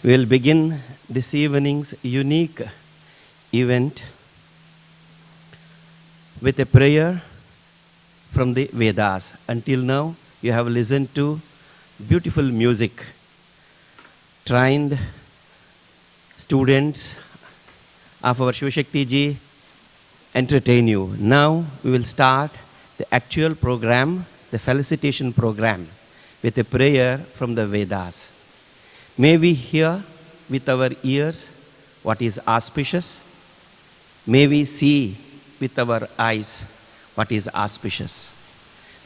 We will begin this evening's unique event with a prayer from the Vedas. Until now, you have listened to beautiful music. Trained students of our Sivasakthi ji entertain you. Now we will start the actual program, the felicitation program, with a prayer from the Vedas. May we hear with our ears what is auspicious. May we see with our eyes what is auspicious.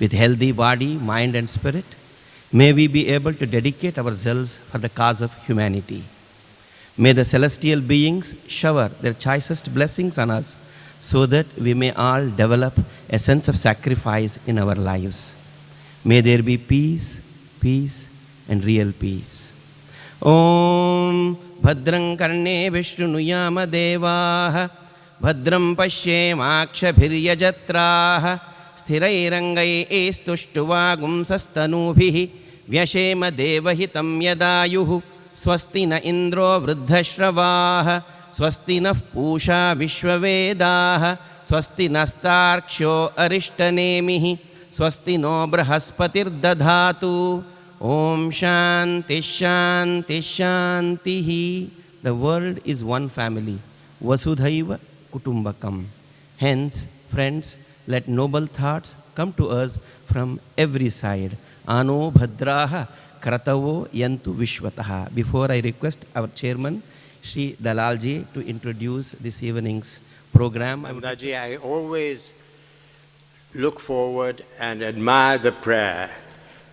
With healthy body, mind and spirit, may we be able to dedicate ourselves for the cause of humanity. May the celestial beings shower their choicest blessings on us so that we may all develop a sense of sacrifice in our lives. May there be peace, peace and real peace. Om Bhadram Karne Vishnunuyama Devaha Bhadram Pashyemakshabhiryajatraha Sthirairangai Estushtuva Sastanubhihi Vyashema Devahitam Yadayuhu Swasti na Indro Vruddhashravaha Swasti na Pusha Vishwavedaha Swasti nastarksho Arishtanemihi Swasti no Brahaspatir Dadhatu Om Shanti Shanti Shantihi. The world is one family. Vasudhaiva Kutumbakam. Hence, friends, let noble thoughts come to us from every side. Ano Bhadraha Kratavo Yantu Vishwataha. Before I request our chairman, Shri Dalalji, to introduce this evening's program. Nandaji, I always look forward and admire the prayer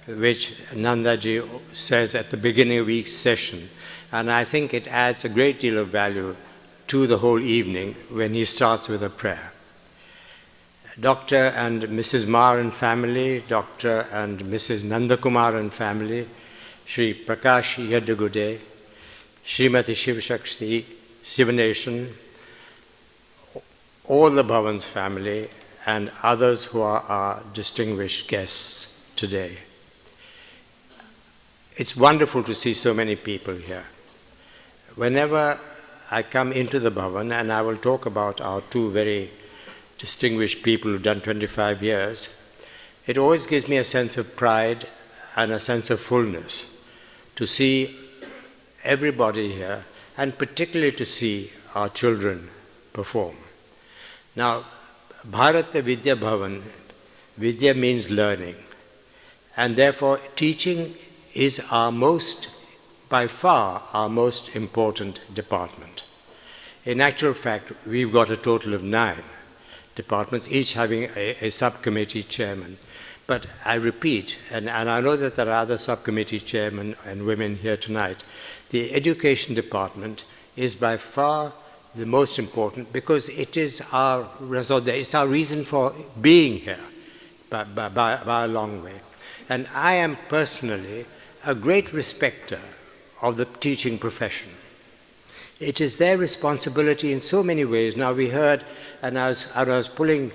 which Nandaji says at the beginning of each session. And I think it adds a great deal of value to the whole evening when he starts with a prayer. Dr. and Mrs. Mar and family, Dr. and Mrs. Nandakumar and family, Shri Prakash Yadagudde, Srimati Sivasakthi Sivanesan, all the Bhavan's family, and others who are our distinguished guests today. It's wonderful to see so many people here. Whenever I come into the Bhavan, and I will talk about our two very distinguished people who've done 25 years, it always gives me a sense of pride and a sense of fullness to see everybody here, and particularly to see our children perform. Now, Bharatiya Vidya Bhavan, Vidya means learning, and therefore teaching is by far our most important department. In actual fact, we've got a total of 9 departments, each having a subcommittee chairman. But I repeat, and I know that there are other subcommittee chairmen and women here tonight, the education department is by far the most important because it is our reason for being here by a long way. And I am personally a great respecter of the teaching profession. It is their responsibility in so many ways. Now we heard, and I was pulling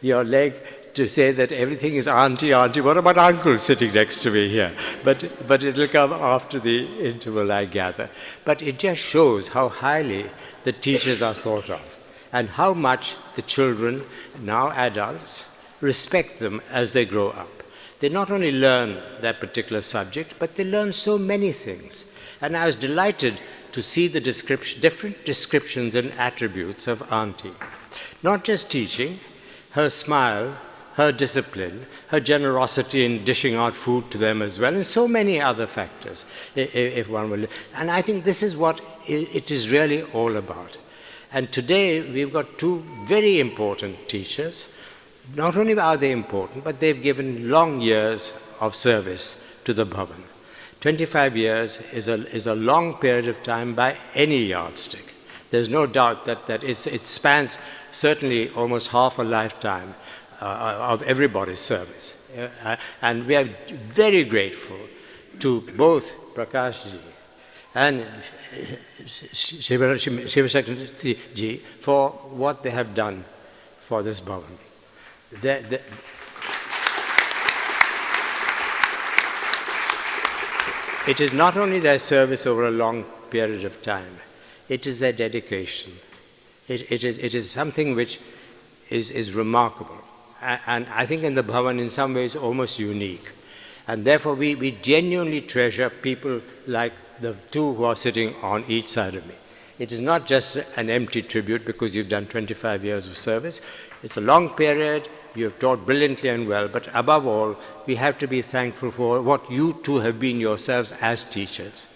your leg to say that everything is auntie, auntie. What about uncle sitting next to me here? But it'll come after the interval, I gather. But it just shows how highly the teachers are thought of and how much the children, now adults, respect them as they grow up. They not only learn that particular subject, but they learn so many things. And I was delighted to see the different descriptions and attributes of Auntie. Not just teaching, her smile, her discipline, her generosity in dishing out food to them as well, and so many other factors, if one will. And I think this is what it is really all about. And today we've got 2 very important teachers. Not only are they important, but they've given long years of service to the Bhavan. 25 years is a long period of time by any yardstick. There's no doubt that it spans certainly almost half a lifetime of everybody's service. And we are very grateful to both Prakash ji and Sivasakthi ji for what they have done for this Bhavan. it is not only their service over a long period of time, it is their dedication. It is something which is remarkable. And I think in the Bhavan, in some ways, almost unique. And therefore, we genuinely treasure people like the two who are sitting on each side of me. It is not just an empty tribute because you've done 25 years of service. It's a long period, you have taught brilliantly and well, but above all, we have to be thankful for what you two have been yourselves as teachers.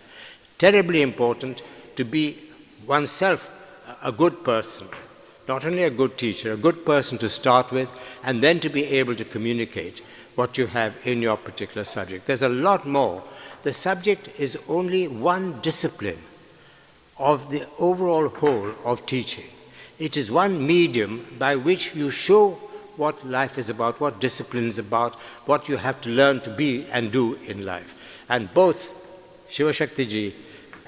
Terribly important to be oneself a good person, not only a good teacher, a good person to start with, and then to be able to communicate what you have in your particular subject. There's a lot more. The subject is only one discipline of the overall whole of teaching. It is one medium by which you show what life is about, what discipline is about, what you have to learn to be and do in life. And both Sivasakthi ji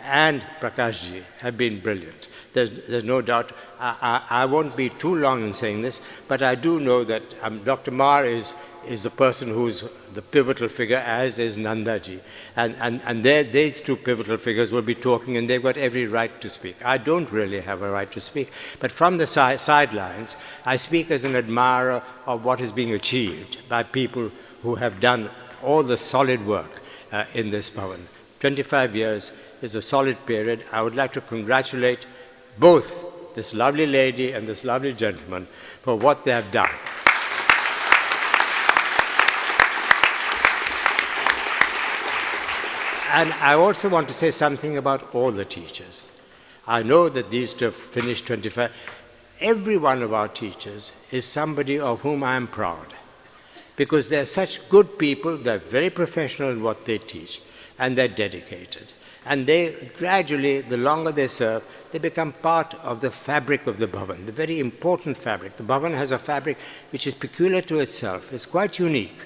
and Prakash ji have been brilliant. There's no doubt. I won't be too long in saying this, but I do know that Dr. Mar is the person who's the pivotal figure, as is Nandaji. And these two pivotal figures will be talking, and they've got every right to speak. I don't really have a right to speak, but from the sidelines, I speak as an admirer of what is being achieved by people who have done all the solid work in this Bhavan. 25 years is a solid period. I would like to congratulate both this lovely lady and this lovely gentleman for what they have done. And I also want to say something about all the teachers. I know that these two have finished 25. Every one of our teachers is somebody of whom I am proud, because they're such good people, they're very professional in what they teach, and they're dedicated. And they gradually, the longer they serve, they become part of the fabric of the Bhavan, the very important fabric. The Bhavan has a fabric which is peculiar to itself. It's quite unique,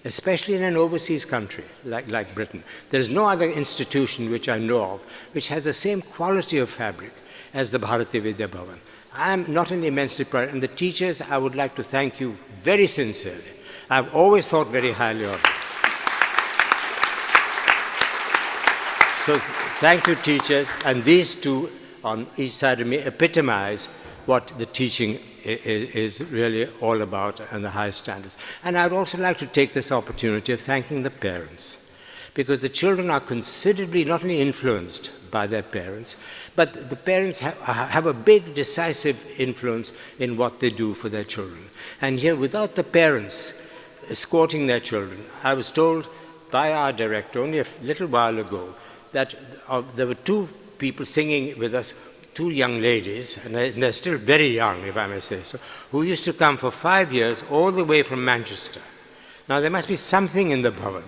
especially in an overseas country like Britain. There is no other institution which I know of which has the same quality of fabric as the Bharatiya Vidya Bhavan. I am not only immensely proud, and the teachers, I would like to thank you very sincerely. I've always thought very highly of you. So thank you, teachers, and these two on each side of me epitomize what the teaching is really all about and the high standards. And I'd also like to take this opportunity of thanking the parents, because the children are considerably not only influenced by their parents, but the parents have a big decisive influence in what they do for their children. And here, without the parents escorting their children, I was told by our director only a little while ago that there were two people singing with us, two young ladies, and they're still very young, if I may say so, who used to come for 5 years all the way from Manchester. Now, there must be something in the Bhavan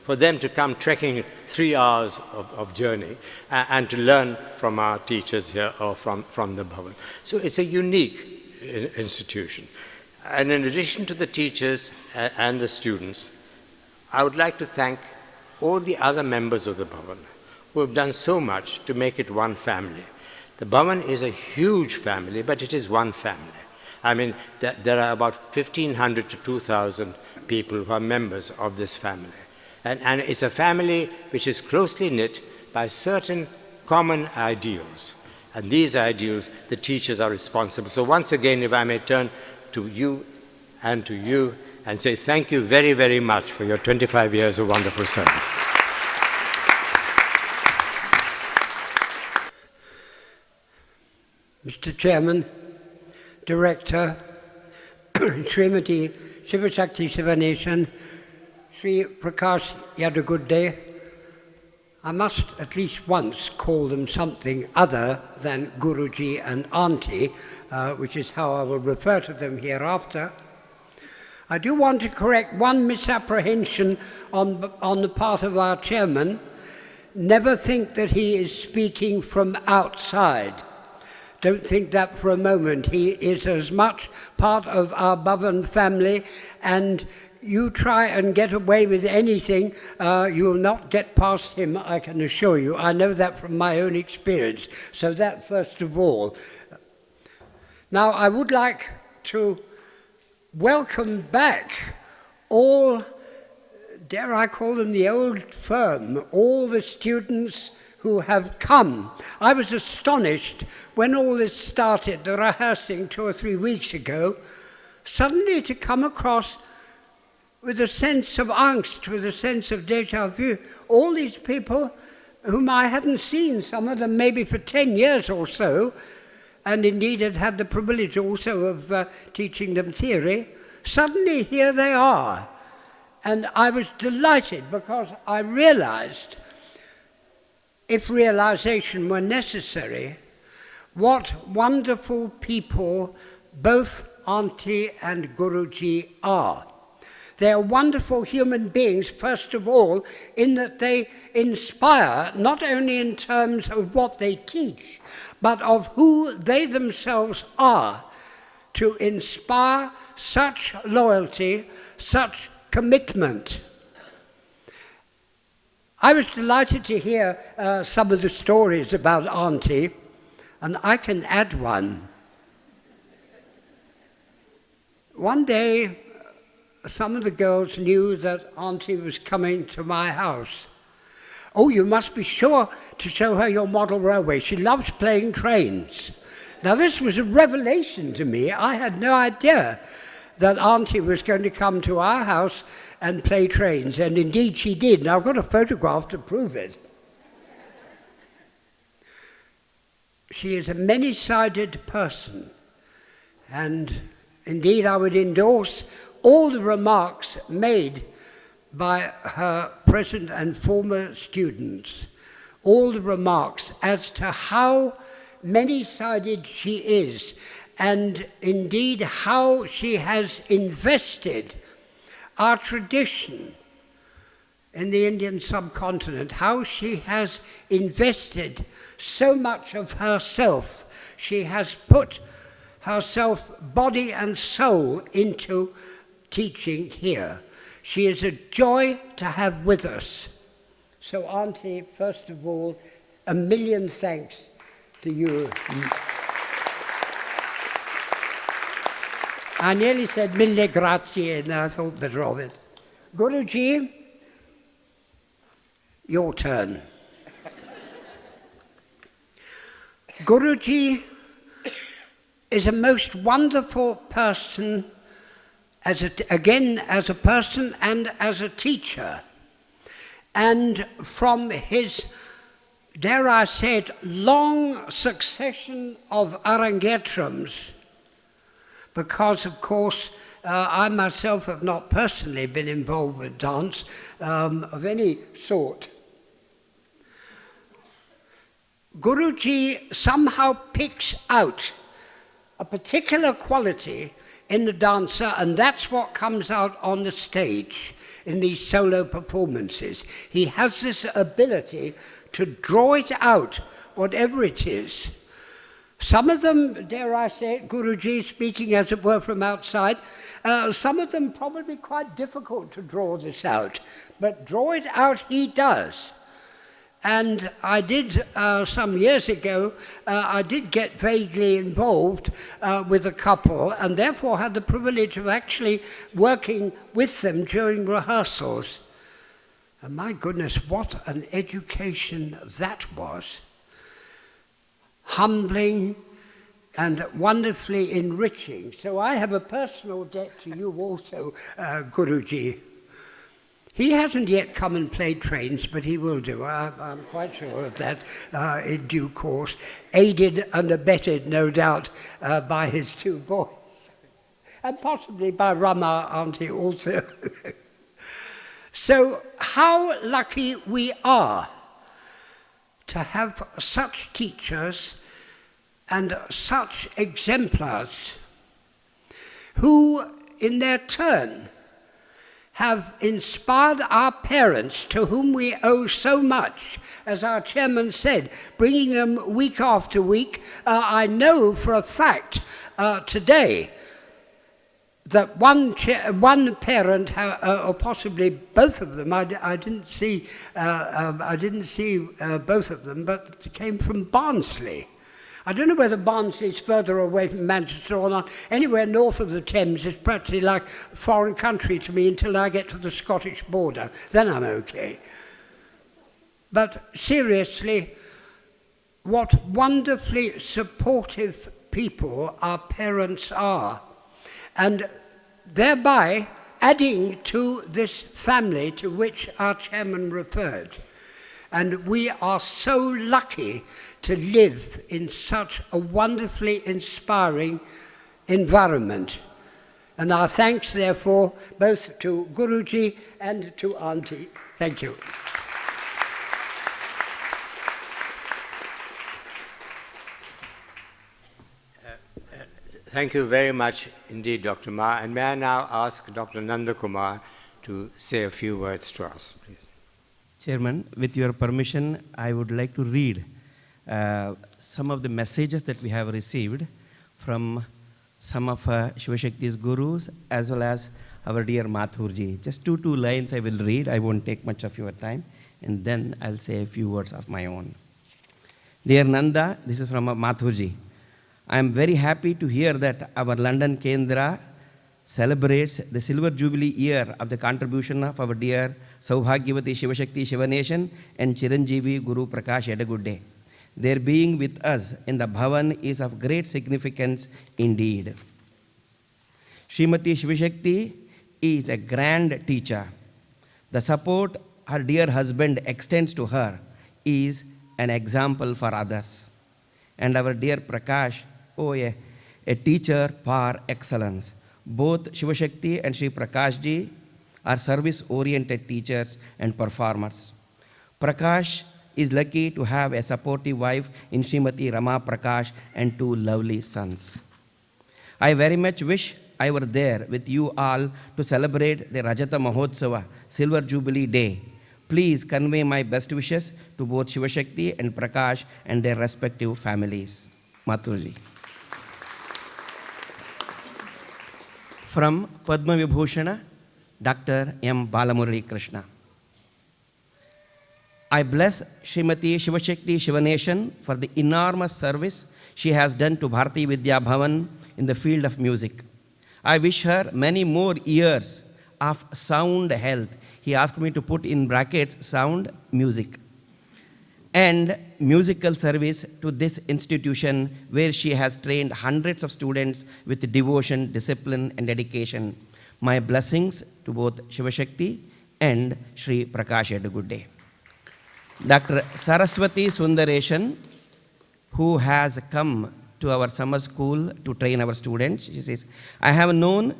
for them to come trekking 3 hours of journey and to learn from our teachers here or from the Bhavan. So it's a unique institution. And in addition to the teachers and the students, I would like to thank all the other members of the Bhavan who have done so much to make it one family. The Bhavan is a huge family, but it is one family. I mean, there are about 1,500 to 2,000 people who are members of this family. And it's a family which is closely knit by certain common ideals. And these ideals, the teachers are responsible. So once again, if I may turn to you and say thank you very, very much for your 25 years of wonderful service. Mr. Chairman, Director, Srimati Sivasakthi Sivanesan, Sri Prakash Yadagudde, I must at least once call them something other than Guruji and Auntie, which is how I will refer to them hereafter. I do want to correct one misapprehension on the part of our chairman. Never think that he is speaking from outside. Don't think that for a moment. He is as much part of our Bhavan family, and you try and get away with anything, you will not get past him, I can assure you. I know that from my own experience. So that first of all. Now I would like to welcome back all dare I call them the old firm, all the students who have come. I was astonished when all this started, the rehearsing 2 or 3 weeks ago, suddenly to come across with a sense of angst, with a sense of déjà vu. All these people whom I hadn't seen, some of them maybe for 10 years or so, and indeed had had the privilege also of teaching them theory, suddenly here they are. And I was delighted because I realized, if realization were necessary, what wonderful people both Auntie and Guruji are. They are wonderful human beings, first of all, in that they inspire, not only in terms of what they teach, but of who they themselves are, to inspire such loyalty, such commitment. I was delighted to hear some of the stories about Auntie, and I can add one. One day, some of the girls knew that Auntie was coming to my house. Oh, you must be sure to show her your model railway. She loves playing trains. Now, this was a revelation to me. I had no idea that Auntie was going to come to our house and play trains, and indeed she did. Now, I've got a photograph to prove it. She is a many-sided person, and indeed I would endorse all the remarks made by her present and former students, all the remarks as to how many-sided she is, and indeed how she has invested our tradition in the Indian subcontinent, how she has invested so much of herself. She has put herself, body and soul, into teaching here. She is a joy to have with us. So Auntie, first of all, a million thanks to you. I nearly said mille grazie, and I thought better of it. Guruji, your turn. Guruji is a most wonderful person, as a person and as a teacher. And from his, dare I say it, long succession of arangetrams, because of course I myself have not personally been involved with dance of any sort. Guruji somehow picks out a particular quality in the dancer, and that's what comes out on the stage in these solo performances. He has this ability to draw it out, whatever it is. Some of them, dare I say it, Guruji speaking as it were from outside, some of them probably quite difficult to draw this out, but draw it out he does. And I did, some years ago, I did get vaguely involved with a couple, and therefore had the privilege of actually working with them during rehearsals. And my goodness, what an education that was. Humbling and wonderfully enriching. So I have a personal debt to you also, Guruji. He hasn't yet come and played trains, but he will do. I'm quite sure of that in due course. Aided and abetted, no doubt, by his two boys. And possibly by Rama, Auntie, also. So how lucky we are to have such teachers and such exemplars who, in their turn, have inspired our parents, to whom we owe so much, as our chairman said, bringing them week after week. I know for a fact today that one parent, or possibly both of them, I didn't see both of them, but came from Barnsley. I don't know whether Barnsley is further away from Manchester or not. Anywhere north of the Thames is practically like a foreign country to me until I get to the Scottish border. Then I'm okay. But seriously, what wonderfully supportive people our parents are. And thereby adding to this family to which our chairman referred. And we are so lucky to live in such a wonderfully inspiring environment. And our thanks, therefore, both to Guruji and to Auntie. Thank you. Thank you very much indeed, Dr. Ma. And may I now ask Dr. Nandakumar to say a few words to us, please. Chairman, with your permission, I would like to read some of the messages that we have received from some of Sivashakti's gurus as well as our dear Mathurji. Just two lines I will read. I won't take much of your time. And then I'll say a few words of my own. Dear Nanda, this is from Mathurji. I am very happy to hear that our London Kendra celebrates the Silver Jubilee year of the contribution of our dear Saubhagyavati Sivasakthi Sivanesan and Chiranjeevi Guru Prakash Yadagudde. Their being with us in the Bhavan is of great significance indeed. Srimati Sivasakthi is a grand teacher. The support her dear husband extends to her is an example for others. And our dear Prakash, a teacher par excellence. Both Sivasakthi and Sri Prakash ji are service-oriented teachers and performers. Prakash is lucky to have a supportive wife in Srimati Rama Prakash and two lovely sons. I very much wish I were there with you all to celebrate the Rajata Mahotsava, Silver Jubilee Day. Please convey my best wishes to both Sivasakthi and Prakash and their respective families. Mathurji. From Padma Vibhushana, Dr. M. Balamurali Krishna. I bless Srimati Sivasakthi Sivanesan for the enormous service she has done to Bharatiya Vidya Bhavan in the field of music. I wish her many more years of sound health. He asked me to put in brackets sound music and musical service to this institution where she has trained hundreds of students with devotion, discipline, and dedication. My blessings to both Sivasakthi and Sri Prakash Yadagudde. Dr. Saraswati Sundaresan, who has come to our summer school to train our students, she says, I have known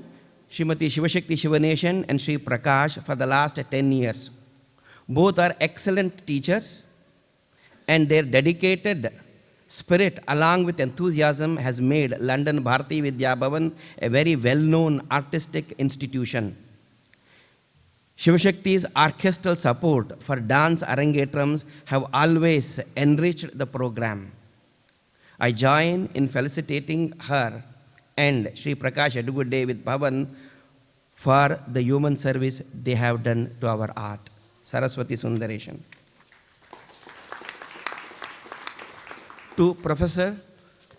Srimati Sivasakthi Sivanesan and Sri Prakash for the last 10 years. Both are excellent teachers, and their dedicated spirit along with enthusiasm has made London Bharatiya Vidya Bhavan a very well-known artistic institution. Sivasakti's orchestral support for dance arangetrams have always enriched the program. I join in felicitating her and Sri Prakash Yadagudde with Bhavan for the human service they have done to our art. Saraswati Sundaresan. To Professor,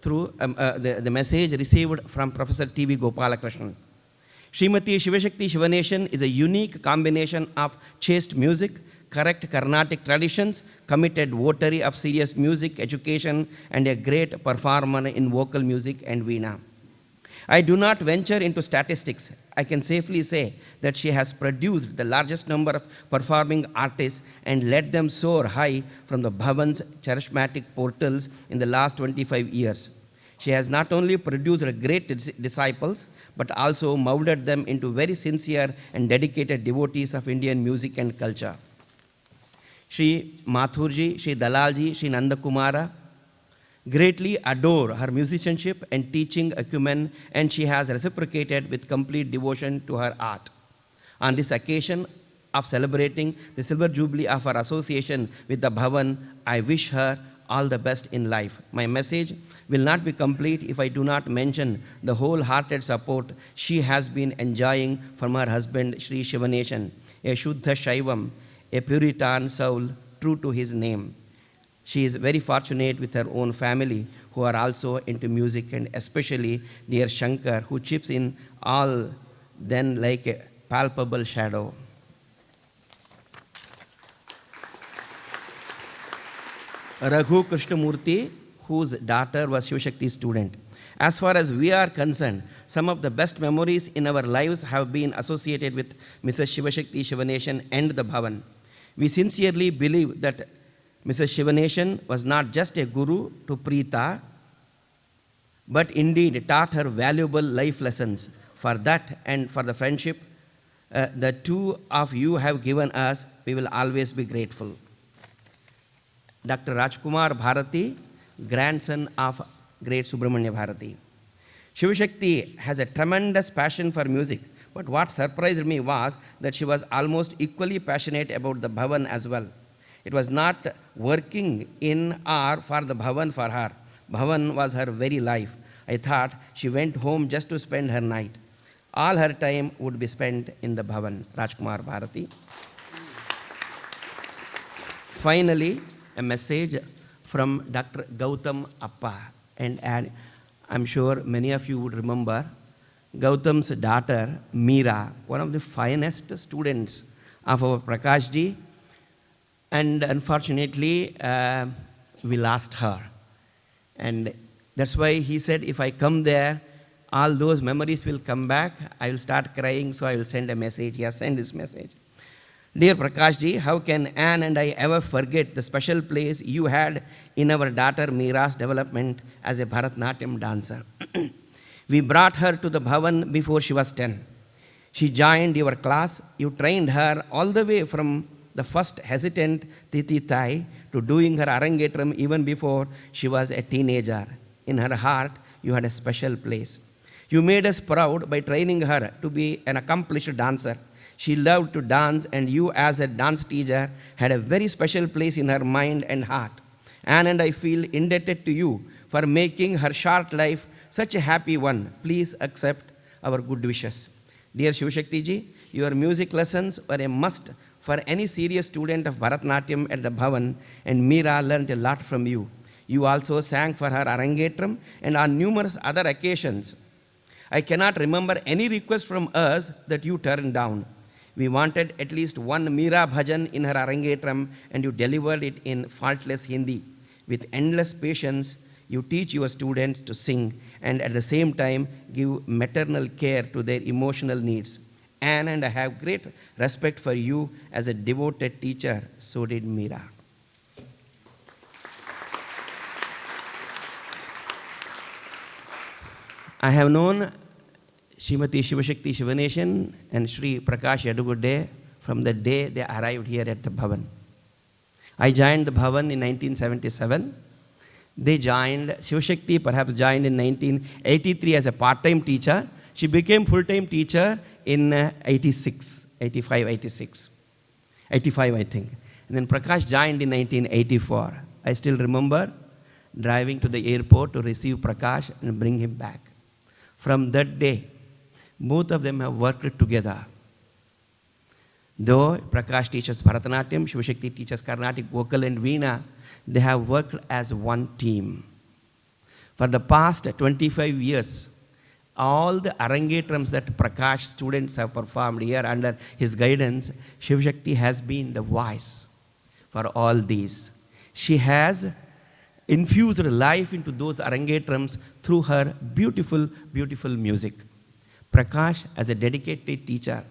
through the message received from Professor T.V. Gopalakrishnan. Srimati Sivasakthi Sivanesan is a unique combination of chaste music, correct Carnatic traditions, committed votary of serious music education, and a great performer in vocal music and veena. I do not venture into statistics. I can safely say that she has produced the largest number of performing artists and led them soar high from the Bhavan's charismatic portals in the last 25 years. She has not only produced great disciples, but also molded them into very sincere and dedicated devotees of Indian music and culture. Sri Mathurji, Sri Dalalji, Sri Nandakumara greatly adore her musicianship and teaching acumen, and she has reciprocated with complete devotion to her art. On this occasion of celebrating the Silver Jubilee of our association with the Bhavan, I wish her all the best in life. My message will not be complete if I do not mention the wholehearted support she has been enjoying from her husband, Sri Sivanesan, a Shuddha Shaivam, a Puritan soul true to his name. She is very fortunate with her own family, who are also into music, and especially dear Shankar, who chips in all then like a palpable shadow. Raghu Krishnamurthy, whose daughter was Sivasakti's student. As far as we are concerned, some of the best memories in our lives have been associated with Mrs. Sivasakthi Sivanesan and the Bhavan. We sincerely believe that Mrs. Sivanesan was not just a guru to Preeta, but indeed taught her valuable life lessons. For that and for the friendship the two of you have given us, we will always be grateful. Dr. Rajkumar Bharati, grandson of great Subramanya Bharati. Sivasakthi has a tremendous passion for music, but what surprised me was that she was almost equally passionate about the Bhavan as well. It was not working in or for the Bhavan for her. Bhavan was her very life. I thought she went home just to spend her night. All her time would be spent in the Bhavan. Rajkumar Bharati. Finally, a message from Dr. Gautam Appa. And I'm sure many of you would remember Gautam's daughter, Meera, one of the finest students of our Prakash ji. And unfortunately, we lost her. And that's why he said, if I come there, all those memories will come back. I will start crying, so I will send a message. He has sent this message. Dear Prakash ji, how can Anne and I ever forget the special place you had in our daughter Meera's development as a Bharatanatyam dancer? We brought her to the Bhavan before she was 10. She joined your class. You trained her all the way from the first hesitant Titi Tai to doing her arangetram even before she was a teenager. In her heart, you had a special place. You made us proud by training her to be an accomplished dancer. She loved to dance, and you as a dance teacher had a very special place in her mind and heart. Anne and I feel indebted to you for making her short life such a happy one. Please accept our good wishes. Dear Sivasakthi ji, your music lessons were a must for any serious student of Bharatanatyam at the Bhavan, and Meera learned a lot from you. You also sang for her arangetram and on numerous other occasions. I cannot remember any request from us that you turned down. We wanted at least one Meera bhajan in her arangetram, and you delivered it in faultless Hindi. With endless patience, you teach your students to sing and at the same time give maternal care to their emotional needs. Anne and I have great respect for you as a devoted teacher. So did Meera. I have known Srimati Sivasakthi Sivanesan and Sri Prakash Yadagudde from the day they arrived here at the Bhavan. I joined the Bhavan in 1977. They joined, Sivasakthi perhaps joined in 1983 as a part-time teacher. She became full-time teacher in 86, 85, 86. 85, I think. And then Prakash joined in 1984. I still remember driving to the airport to receive Prakash and bring him back. From that day, both of them have worked together. Though Prakash teaches Bharatanatyam, Sivasakthi teaches Carnatic vocal and Veena, they have worked as one team. For the past 25 years, all the arangetrams that Prakash students have performed here under his guidance, Sivasakthi has been the voice for all these. She has infused life into those arangetrams through her beautiful, beautiful music. Prakash, as a dedicated teacher,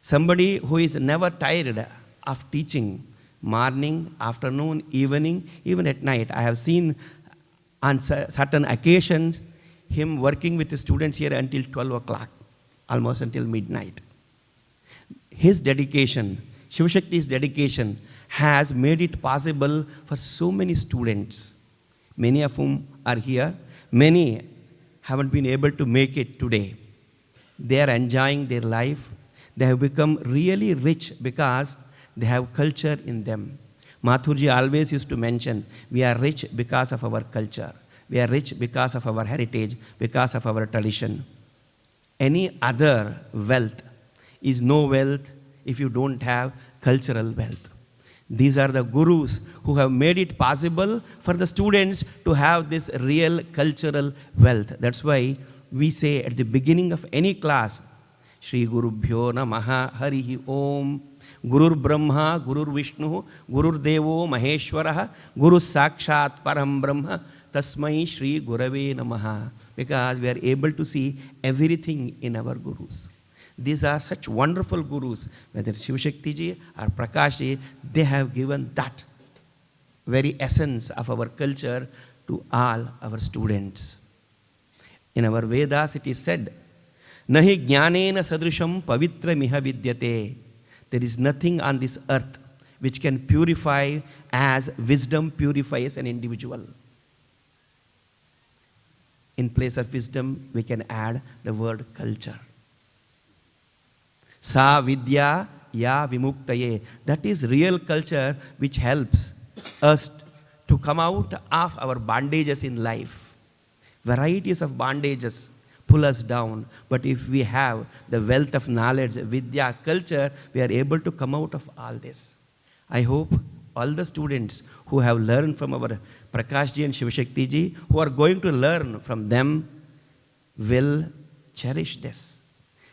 somebody who is never tired of teaching, morning, afternoon, evening, even at night. I have seen on certain occasions him working with the students here until 12 o'clock, almost until midnight. His dedication, Sivasakti's dedication, has made it possible for so many students, many of whom are here. Many haven't been able to make it today. They are enjoying their life. They have become really rich because they have culture in them. Mathurji always used to mention, we are rich because of our culture. We are rich because of our heritage, because of our tradition. Any other wealth is no wealth if you don't have cultural wealth. These are the gurus who have made it possible for the students to have this real cultural wealth. That's why we say at the beginning of any class, Shri Gurubhyo Namaha Harihi Om, Gurur Brahma, Gurur Vishnu, Gurur Devo Maheshwaraha, Guru Sakshat Param Brahma, Tasmai Shri Gurave Namaha. Because we are able to see everything in our gurus. These are such wonderful gurus, whether Sivasakthi ji or Prakash ji, they have given that very essence of our culture to all our students. In our Vedas it is said, Nahi jnanena sadrisham pavitra miha vidyate. There is nothing on this earth which can purify as wisdom purifies an individual. In place of wisdom, we can add the word culture. Sa Vidya ya vimuktaye. That is real culture which helps us to come out of our bondages in life. Varieties of bondages pull us down. But if we have the wealth of knowledge, Vidya, culture, we are able to come out of all this. I hope all the students who have learned from our Prakash ji and Sivasakthi ji, who are going to learn from them, will cherish this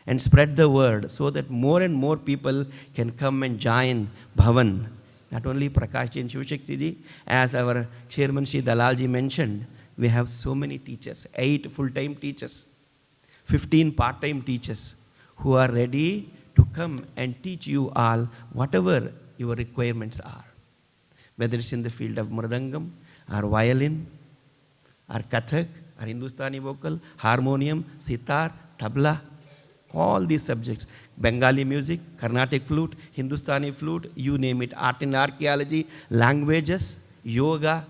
and spread the word so that more and more people can come and join Bhavan. Not only Prakash ji and Sivasakthi ji, as our chairman Shri Dalal ji mentioned, we have so many teachers, 8 full-time teachers, 15 part-time teachers who are ready to come and teach you all whatever your requirements are. Whether it's in the field of mridangam, or violin, or kathak, or Hindustani vocal, harmonium, sitar, tabla, all these subjects, Bengali music, Carnatic flute, Hindustani flute, you name it, art and archaeology, languages, yoga,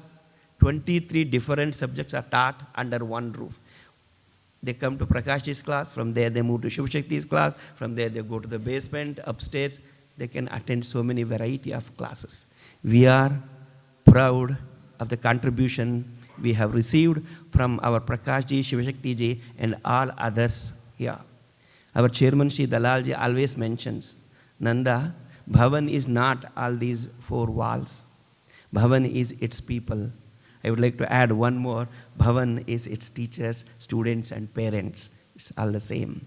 23 different subjects are taught under one roof. They come to Prakash's class, from there they move to Sivasakti's class, from there they go to the basement, upstairs, they can attend so many variety of classes. We are proud of the contribution we have received from our Prakash ji, Sivasakthi ji, and all others here. Our chairman Shri Dalal ji always mentions, Nanda, Bhavan is not all these 4 walls. Bhavan is its people. I would like to add one more. Bhavan is its teachers, students, and parents. It's all the same.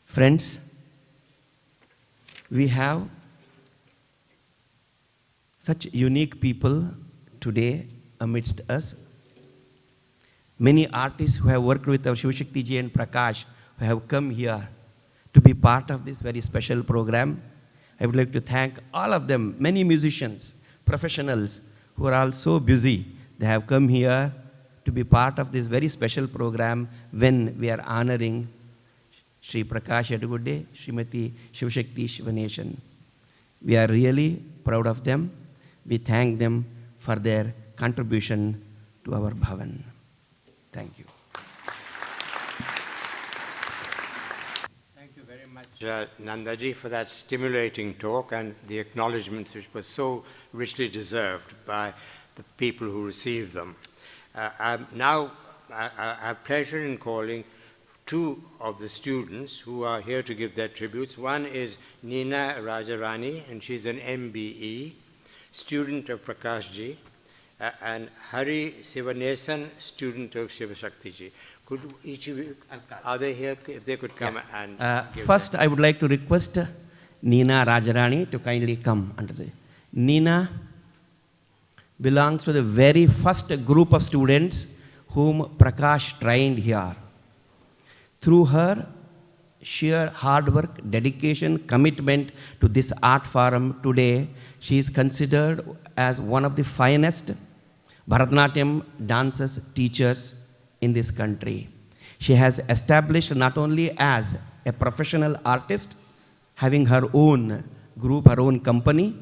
Friends, we have such unique people today amidst us. Many artists who have worked with our Sivasakthi ji and Prakash who have come here to be part of this very special program. I would like to thank all of them, many musicians, professionals who are all so busy. They have come here to be part of this very special program when we are honoring Shri Prakash Yadagudde, Srimati Sivasakthi Sivanesan. We are really proud of them. We thank them for their contribution to our Bhavan. Thank you. Thank you very much, Nandaji, for that stimulating talk and the acknowledgements which were so richly deserved by the people who received them. Now, I have pleasure in calling 2 of the students who are here to give their tributes. One is Nina Rajarani, and she's an MBE, student of Prakash ji, and Hari Sivanesan, student of Sivasakthi ji. Could each of you, are they here, if they could come and give first, I would like to request Nina Rajarani to kindly come. Nina belongs to the very first group of students whom Prakash trained here. Through her sheer hard work, dedication, commitment to this art forum today, she is considered as one of the finest Bharatanatyam dancers teachers in this country. She has established not only as a professional artist, having her own group, her own company,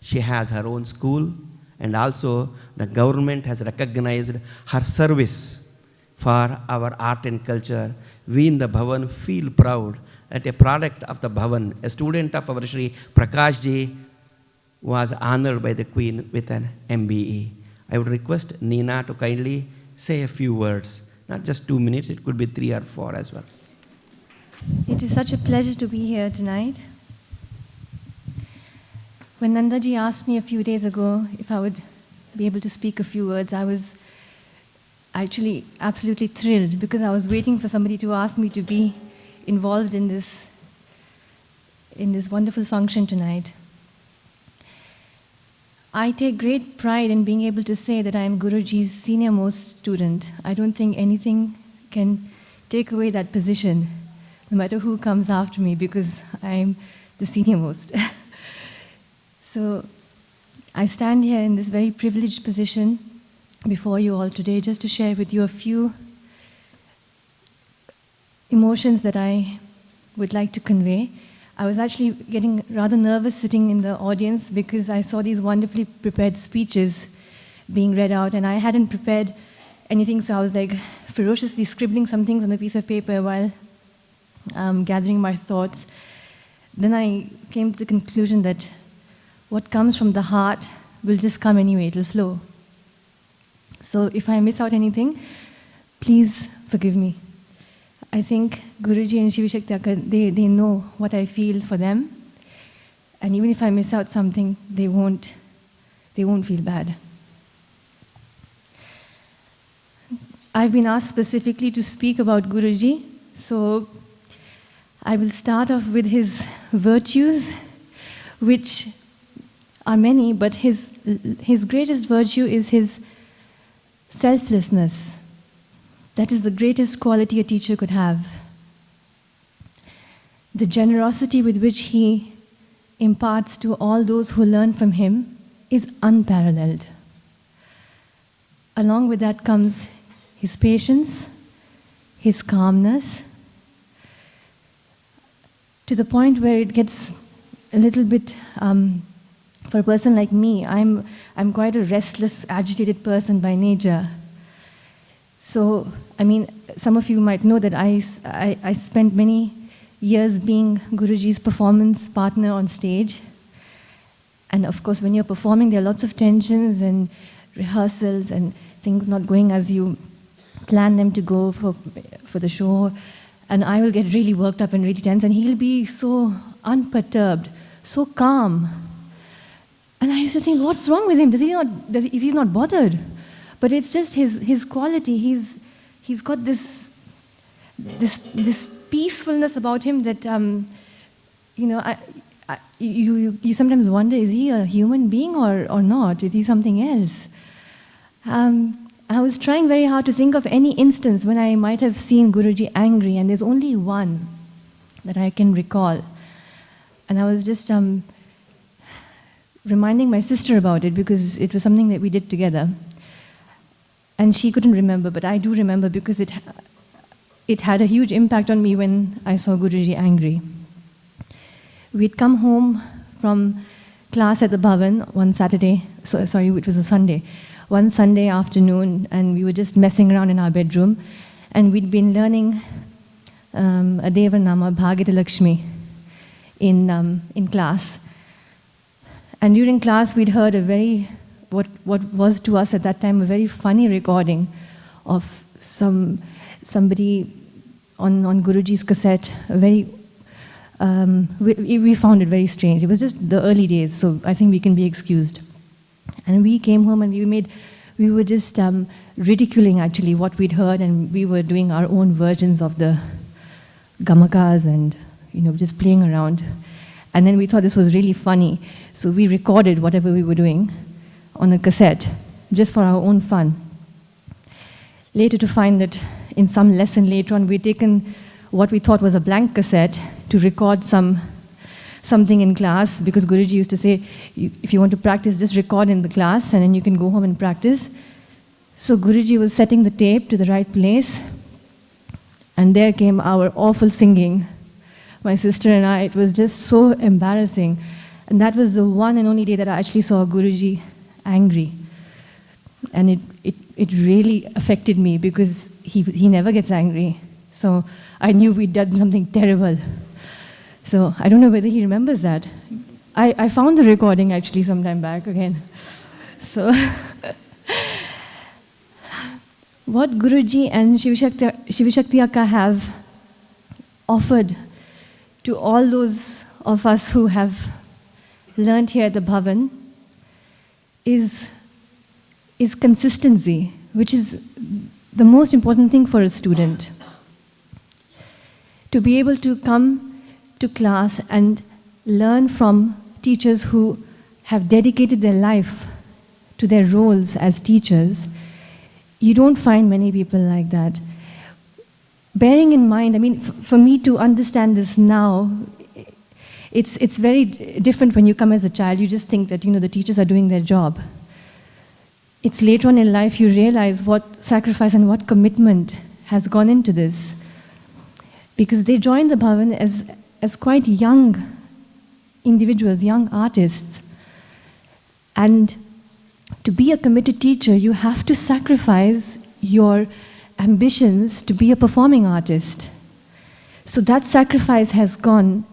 she has her own school, and also the government has recognized her service for our art and culture. We in the Bhavan feel proud that a product of the Bhavan, a student of our Shri Prakash ji, was honored by the Queen with an MBE. I would request Nina to kindly say a few words, not just 2 minutes, it could be 3 or 4 as well. It is such a pleasure to be here tonight. When Nandaji asked me a few days ago if I would be able to speak a few words, I was actually absolutely thrilled because I was waiting for somebody to ask me to be involved in this wonderful function tonight. I take great pride in being able to say that I am Guruji's senior-most student. I don't think anything can take away that position, no matter who comes after me, because I'm the senior-most. So I stand here in this very privileged position before you all today just to share with you a few emotions that I would like to convey. I was actually getting rather nervous sitting in the audience because I saw these wonderfully prepared speeches being read out, and I hadn't prepared anything, so I was like ferociously scribbling some things on a piece of paper while gathering my thoughts. Then I came to the conclusion that what comes from the heart will just come anyway, it'll flow. So if I miss out anything, please forgive me. I think Guruji and Sivasakthi Akka, they know what I feel for them. And even if I miss out something, they won't feel bad. I've been asked specifically to speak about Guruji, so I will start off with his virtues, which are many, but his greatest virtue is his selflessness. That is the greatest quality a teacher could have. The generosity with which he imparts to all those who learn from him is unparalleled. Along with that comes his patience, his calmness, to the point where it gets a little bit, for a person like me, I'm quite a restless, agitated person by nature. So, I mean, some of you might know that I spent many years being Guruji's performance partner on stage. And of course, when you're performing, there are lots of tensions and rehearsals and things not going as you plan them to go for the show. And I will get really worked up and really tense, and he'll be so unperturbed, so calm. And I used to think, what's wrong with him? Is he not bothered? But it's just his quality. He's got this peacefulness about him that you sometimes wonder, is he a human being or not? Is he something else? I was trying very hard to think of any instance when I might have seen Guruji angry, and there's only one that I can recall. And I was just reminding my sister about it because it was something that we did together. And she couldn't remember, but I do remember because it had a huge impact on me when I saw Guruji angry. We'd come home from class at the Bhavan one Saturday, it was a Sunday, one Sunday afternoon, and we were just messing around in our bedroom, and we'd been learning a Devanama, Bhagita Lakshmi, in class. And during class, we'd heard what was to us at that time a very funny recording of somebody on Guruji's cassette. We found it very strange. It was just the early days, so I think we can be excused. And we came home and we were just ridiculing actually what we'd heard, and we were doing our own versions of the gamakas and just playing around. And then we thought this was really funny, so we recorded whatever we were doing on a cassette, just for our own fun. Later to find that in some lesson later on, we'd taken what we thought was a blank cassette to record something in class, because Guruji used to say, if you want to practice, just record in the class, and then you can go home and practice. So Guruji was setting the tape to the right place, and there came our awful singing. My sister and I, it was just so embarrassing. And that was the one and only day that I actually saw Guruji angry. And it really affected me because he never gets angry. So I knew we'd done something terrible. So I don't know whether he remembers that. I found the recording actually some time back again. So what Guruji and Sivasakthi Akka have offered to all those of us who have learned here at the Bhavan is consistency, which is the most important thing for a student. To be able to come to class and learn from teachers who have dedicated their life to their roles as teachers, you don't find many people like that. Bearing in mind, I mean, for me to understand this now, it's very different when you come as a child. You just think that, the teachers are doing their job. It's later on in life you realize what sacrifice and what commitment has gone into this. Because they joined the Bhavan as quite young individuals, young artists. And to be a committed teacher, you have to sacrifice your ambitions to be a performing artist. So that sacrifice has gone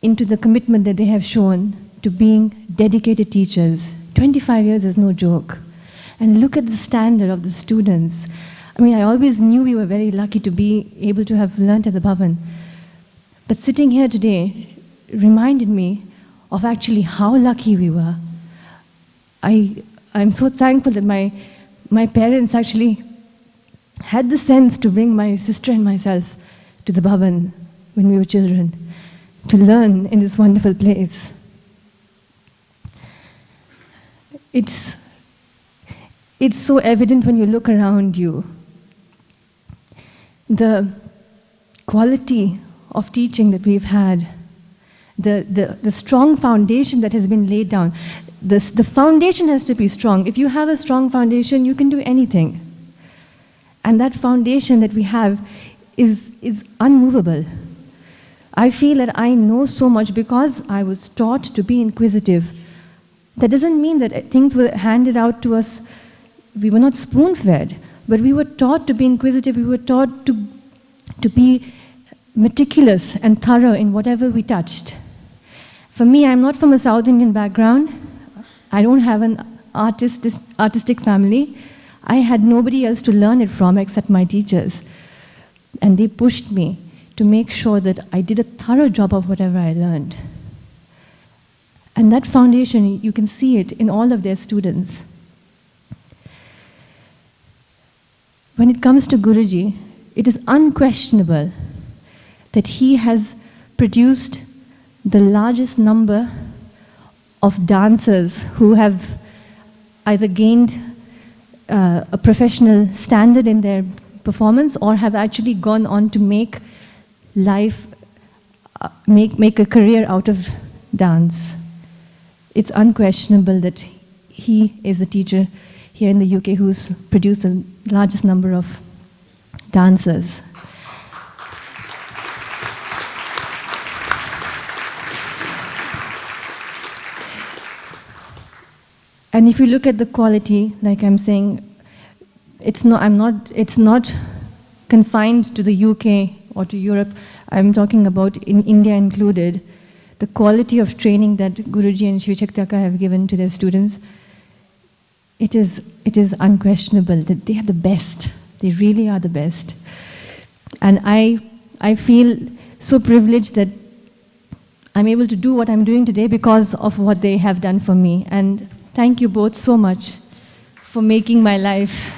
into the commitment that they have shown to being dedicated teachers. 25 years is no joke. And look at the standard of the students. I mean, I always knew we were very lucky to be able to have learnt at the Bhavan. But sitting here today reminded me of actually how lucky we were. I'm so thankful that my parents actually had the sense to bring my sister and myself to the Bhavan when we were children, to learn in this wonderful place. It's so evident when you look around you. The quality of teaching that we've had, the strong foundation that has been laid down. The foundation has to be strong. If you have a strong foundation, you can do anything. And that foundation that we have is unmovable. I feel that I know so much because I was taught to be inquisitive. That doesn't mean that things were handed out to us. We were not spoon-fed, but we were taught to be inquisitive. We were taught to be meticulous and thorough in whatever we touched. For me, I'm not from a South Indian background. I don't have an artistic family. I had nobody else to learn it from except my teachers. And they pushed me to make sure that I did a thorough job of whatever I learned. And that foundation, you can see it in all of their students. When it comes to Guruji, it is unquestionable that he has produced the largest number of dancers who have either gained a professional standard in their performance or have actually gone on to make life, make a career out of dance. It's unquestionable that he is a teacher here in the UK who's produced the largest number of dancers. And if you look at the quality, like I'm saying, it's not confined to the UK or to Europe. I'm talking about in India included. The quality of training that Guruji and Sivasakthi Akka have given to their students, it is unquestionable that they are the best. They really are the best. And I feel so privileged that I'm able to do what I'm doing today because of what they have done for me. And thank you both so much for making my life.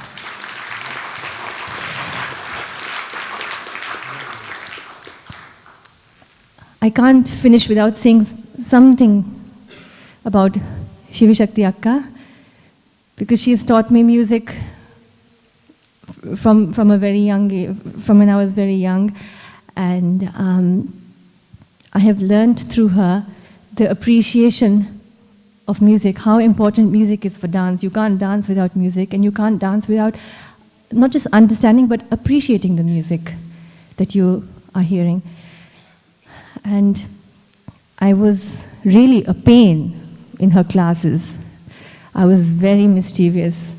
I can't finish without saying something about Sivasakthi Akka, because she has taught me music from a very young age, from when I was very young, and I have learned through her the appreciation of music, how important music is for dance. You can't dance without music, and you can't dance without not just understanding but appreciating the music that you are hearing. And I was really a pain in her classes. I was very mischievous,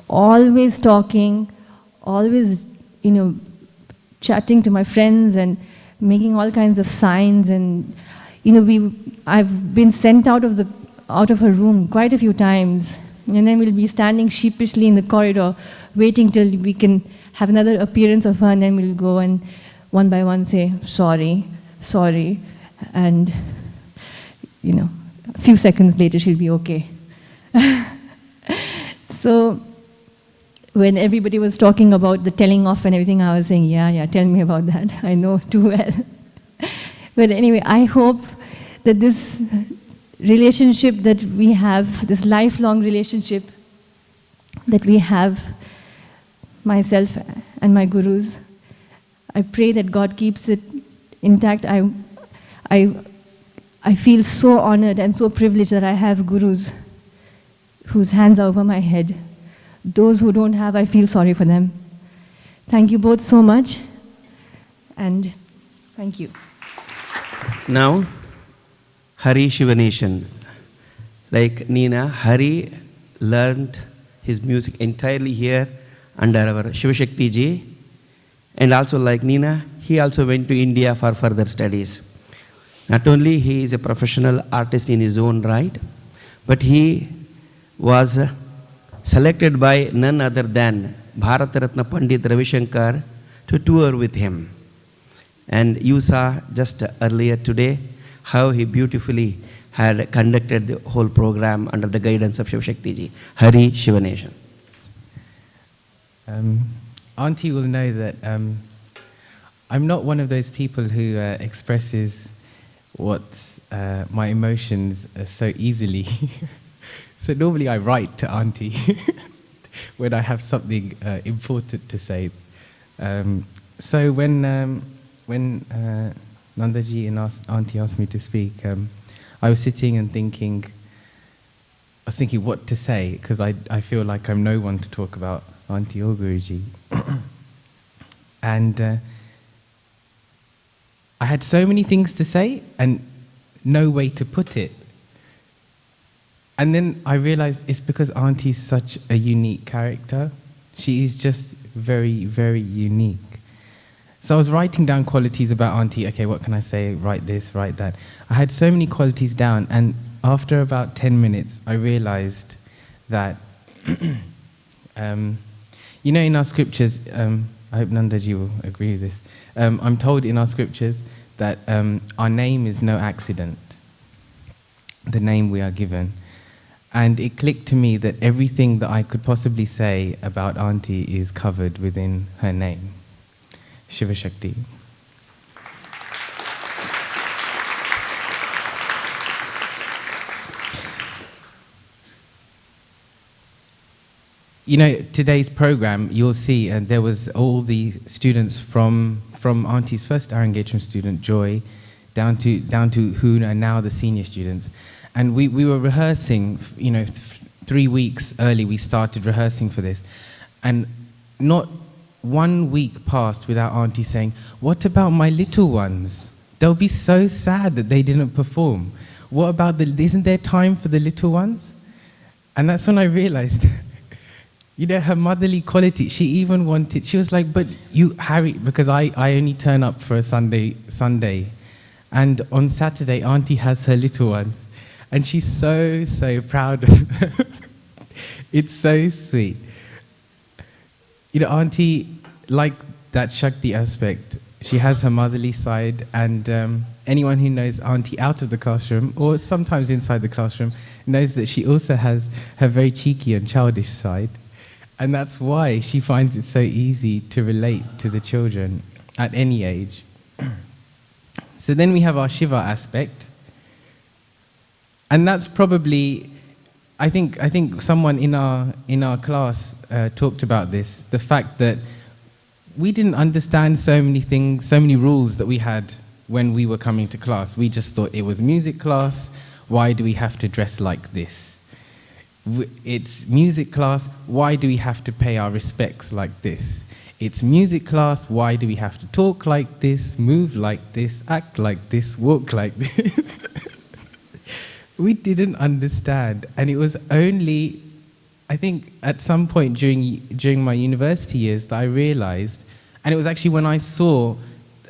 always talking, always, chatting to my friends and making all kinds of signs. And, I've been sent out of her room quite a few times. And then we'll be standing sheepishly in the corridor, waiting till we can have another appearance of her, and then we'll go and one by one say, sorry. And, a few seconds later she'll be okay. So when everybody was talking about the telling off and everything, I was saying, yeah, tell me about that. I know too well. But anyway, I hope that this relationship that we have, this lifelong relationship that we have, myself and my gurus, I pray that God keeps it intact. I feel so honored and so privileged that I have gurus whose hands are over my head. Those who don't have, I feel sorry for them. Thank you both so much, and thank you. Now, Hari Sivanesan. Like Nina, Hari learned his music entirely here under our Sivasakthi ji. And also like Nina, he also went to India for further studies. Not only he is a professional artist in his own right, but he was selected by none other than Bharatiya Pandit Ravi Shankar to tour with him. And you saw just earlier today how he beautifully had conducted the whole program under the guidance of Sivasakthi ji. Hari Sivanesan. Auntie will know that I'm not one of those people who expresses my emotions so easily. So normally I write to Auntie when I have something important to say. So when Nandaji and Auntie asked me to speak, I was sitting and thinking, what to say, because I feel like I'm no one to talk about Auntie or Guruji. And I had so many things to say and no way to put it. And then I realized it's because Auntie's such a unique character. She is just very, very unique. So I was writing down qualities about Auntie. Okay, what can I say? Write this, write that. I had so many qualities down, and after about 10 minutes, I realized that, in our scriptures, I hope Nandaji will agree with this. I'm told in our scriptures that our name is no accident, the name we are given. And it clicked to me that everything that I could possibly say about Auntie is covered within her name, Sivasakthi. Today's program, you'll see, there was all the students from Auntie's first our engagement student, Joy, down to who are now the senior students. And we were rehearsing, 3 weeks early we started rehearsing for this. And not 1 week passed without Auntie saying, what about my little ones? They'll be so sad that they didn't perform. What about isn't there time for the little ones? And that's when I realized, her motherly quality, she was like, but you, Harry, because I only turn up for a Sunday. And on Saturday, Auntie has her little ones. And she's so, so proud of them. It's so sweet. Auntie, like that Shakti aspect, she has her motherly side, and anyone who knows Auntie out of the classroom, or sometimes inside the classroom, knows that she also has her very cheeky and childish side. And that's why she finds it so easy to relate to the children at any age. So then we have our Shiva aspect. And that's probably, I think someone in our class talked about this, the fact that we didn't understand so many things, so many rules that we had when we were coming to class. We just thought it was music class, why do we have to dress like this? It's music class, why do we have to pay our respects like this? It's music class, why do we have to talk like this, move like this, act like this, walk like this? We didn't understand, and it was only, I think, at some point during my university years that I realized, and it was actually when I saw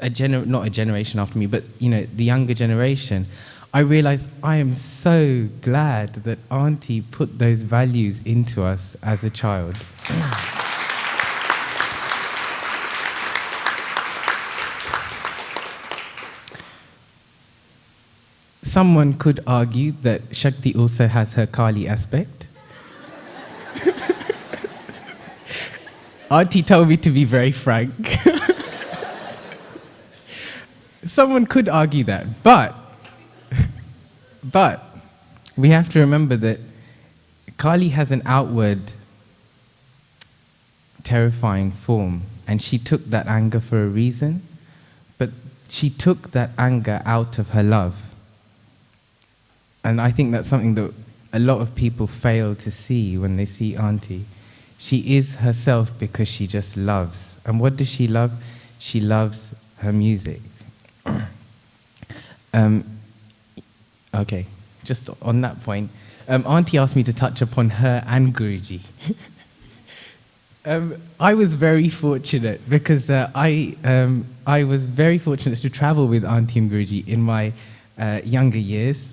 not a generation after me, but the younger generation, I realized I am so glad that Auntie put those values into us as a child. someone could argue that Shakti also has her Kali aspect. Auntie told me to be very frank. Someone could argue that, but we have to remember that Kali has an outward terrifying form, and she took that anger for a reason, but she took that anger out of her love. And I think that's something that a lot of people fail to see when they see Auntie. She is herself because she just loves. And what does she love? She loves her music. Okay, just on that point, Auntie asked me to touch upon her and Guruji. I was very fortunate because I was very fortunate to travel with Auntie and Guruji in my younger years.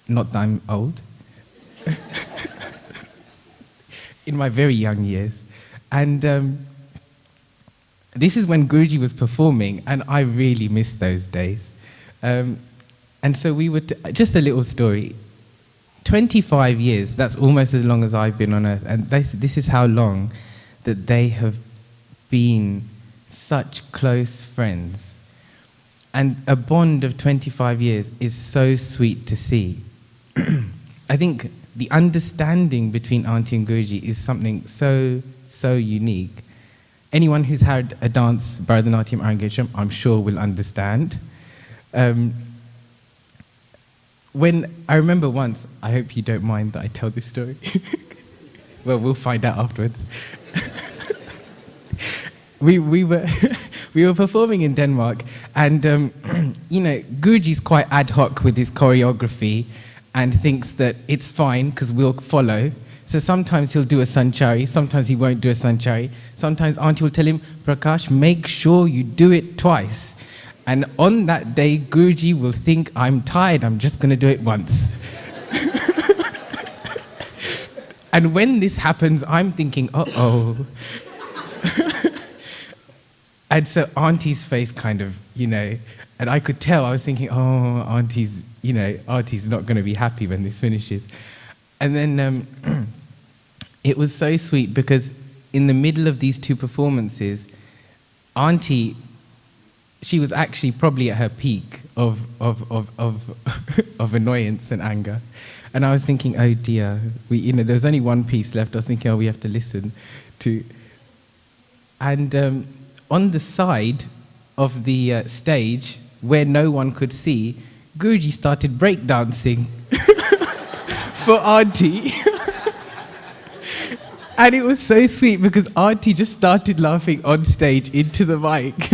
Not that I'm old. In my very young years. And this is when Guruji was performing, and I really missed those days. And so we would, just a little story. 25 years, that's almost as long as I've been on earth, and this is how long that they have been such close friends. And a bond of 25 years is so sweet to see. I think the understanding between Auntie and Guruji is something so, so unique. Anyone who's had a dance, Bharatanatyam Arangeshram, I'm sure will understand. When I remember once, I hope you don't mind that I tell this story. Well, we'll find out afterwards. we were performing in Denmark, and you know, Guruji's quite ad hoc with his choreography, and thinks that it's fine because we'll follow. So sometimes he'll do a sanchari, sometimes he won't do a sanchari. Sometimes Auntie will tell him, Prakash, make sure you do it twice. And on that day, Guruji will think, I'm tired, I'm just going to do it once. And when this happens, I'm thinking, uh-oh. And so Auntie's face kind of, you know, and I could tell, I was thinking, oh, Auntie's, you know, Auntie's not going to be happy when this finishes. And then it was so sweet because in the middle of these two performances, Auntie, she was actually probably at her peak of annoyance and anger. And I was thinking, oh dear, there's only one piece left. I was thinking, oh, we have to listen to. And on the side of the stage, where no one could see, Guruji started breakdancing for Auntie. And it was so sweet because Auntie just started laughing on stage into the mic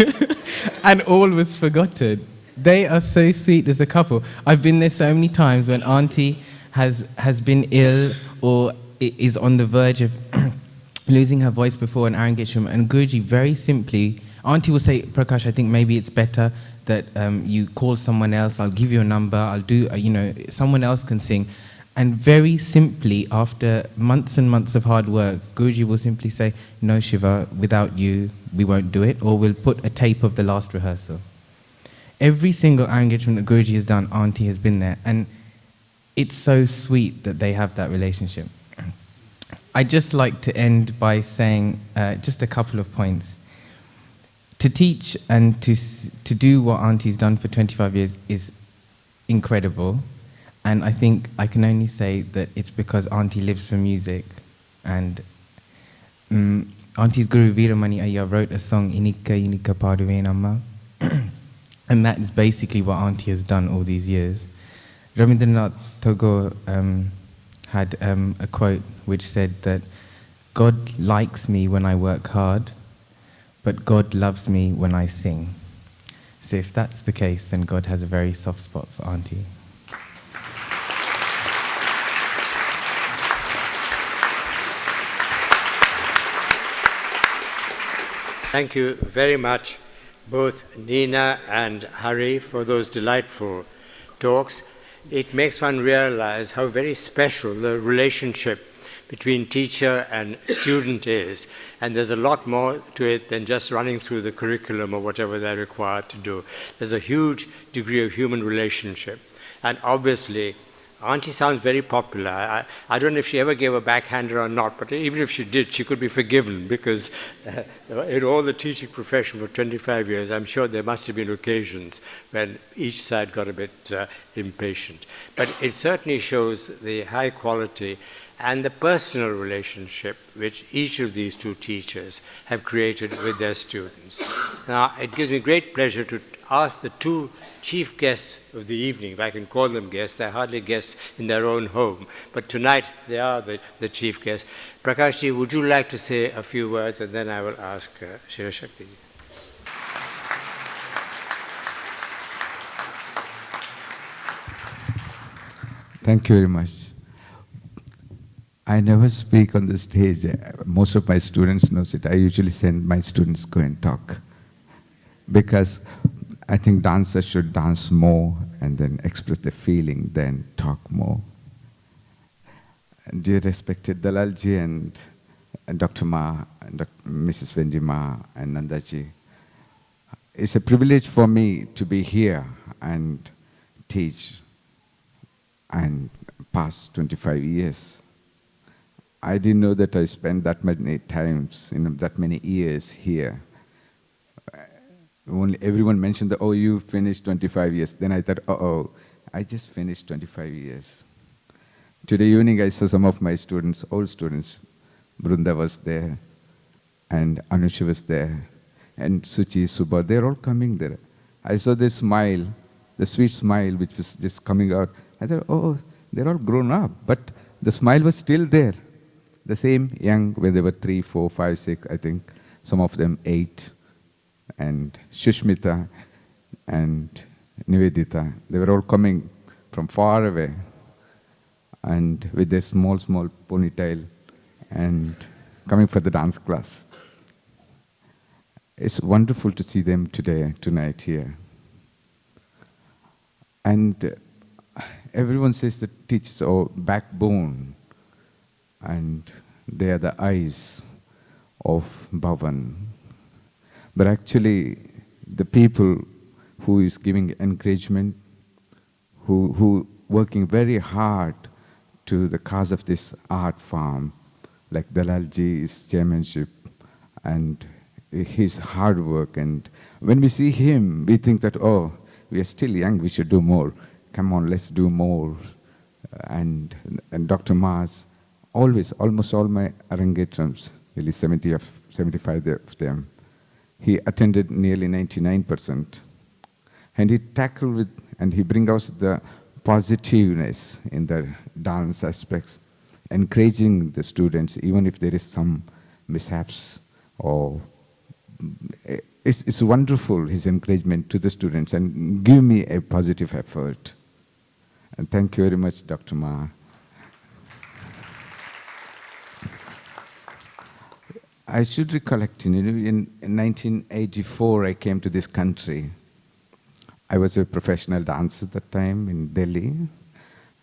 and all was forgotten. They are so sweet as a couple. I've been there so many times when Auntie has been ill or is on the verge of losing her voice before an Arangeshram, and Guruji very simply, Auntie will say, Prakash, I think maybe it's better that you call someone else, I'll give you a number, I'll do, someone else can sing. And very simply, after months and months of hard work, Guruji will simply say, no, Shiva, without you, we won't do it, or we'll put a tape of the last rehearsal. Every single Arangeshram that Guruji has done, Auntie has been there. And it's so sweet that they have that relationship. I'd just like to end by saying just a couple of points. To teach and to do what Auntie's done for 25 years is incredible. And I think I can only say that it's because Auntie lives for music. And Auntie's Guru Veeramani Ayya wrote a song, Inika Inika Paduven Amma. And that is basically what Auntie has done all these years. Rabindranath Tagore had a quote which said that God likes me when I work hard, but God loves me when I sing. So if that's the case, then God has a very soft spot for Auntie. Thank you very much, both Nina and Hari, for those delightful talks. It makes one realize how very special the relationship between teacher and student is, and there's a lot more to it than just running through the curriculum or whatever they're required to do. There's a huge degree of human relationship. And obviously, Auntie sounds very popular. I don't know if she ever gave a backhander or not, but even if she did, she could be forgiven because in all the teaching profession for 25 years, I'm sure there must have been occasions when each side got a bit impatient. But it certainly shows the high quality and the personal relationship which each of these two teachers have created with their students. Now, it gives me great pleasure to ask the two chief guests of the evening, if I can call them guests. They're hardly guests in their own home, but tonight they are the chief guests. Prakash ji, would you like to say a few words, and then I will ask Sivasakthi ji. Thank you very much. I never speak on the stage. Most of my students knows it. I usually send my students go and talk, because I think dancers should dance more and then express the feeling, then talk more. Dear respected Dalalji and Dr. Ma, and Mrs. Vendi Ma and Nandaji, it's a privilege for me to be here and teach and past 25 years. I didn't know that I spent that many times, that many years here. Only everyone mentioned that, oh, you finished 25 years. Then I thought, oh, I just finished 25 years. Today evening I saw some of my students, old students. Brunda was there, and Anusha was there, and Suchi, Subha, they're all coming there. I saw this smile, the sweet smile which was just coming out. I thought, oh, they're all grown up, but the smile was still there. The same young, when they were 3, 4, 5, 6, I think, some of them 8. And Shushmita and Nivedita, they were all coming from far away and with their small, small ponytail and coming for the dance class. It's wonderful to see them tonight here. And everyone says that teachers are backbone and they are the eyes of Bhavan. But actually, the people who is giving encouragement, who working very hard to the cause of this art form, like Dalalji's chairmanship and his hard work. And when we see him, we think that, oh, we are still young, we should do more. Come on, let's do more. And Dr. Ma's, always, almost all my Arangetrams, really 75 of them, he attended nearly 99%. And he tackled with, and he brings out the positiveness in the dance aspects, encouraging the students, even if there is some mishaps. Or it's wonderful, his encouragement to the students, and give me a positive effort. And thank you very much, Dr. Ma. I should recollect, in 1984, I came to this country. I was a professional dancer at that time in Delhi,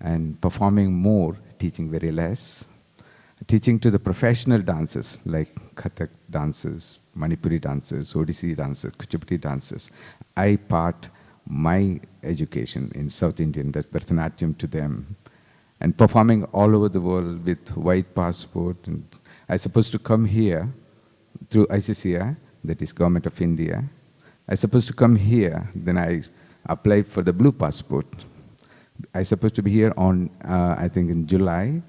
and performing more, teaching very less. Teaching to the professional dancers, like Kathak dancers, Manipuri dancers, Odissi dancers, Kuchipudi dancers. I part my education in South Indian, that's Bharatanatyam, to them. And performing all over the world with white passport. And I supposed to come here through ICCI, that is Government of India. I supposed to come here, then I applied for the blue passport. I supposed to be here on, I think in July,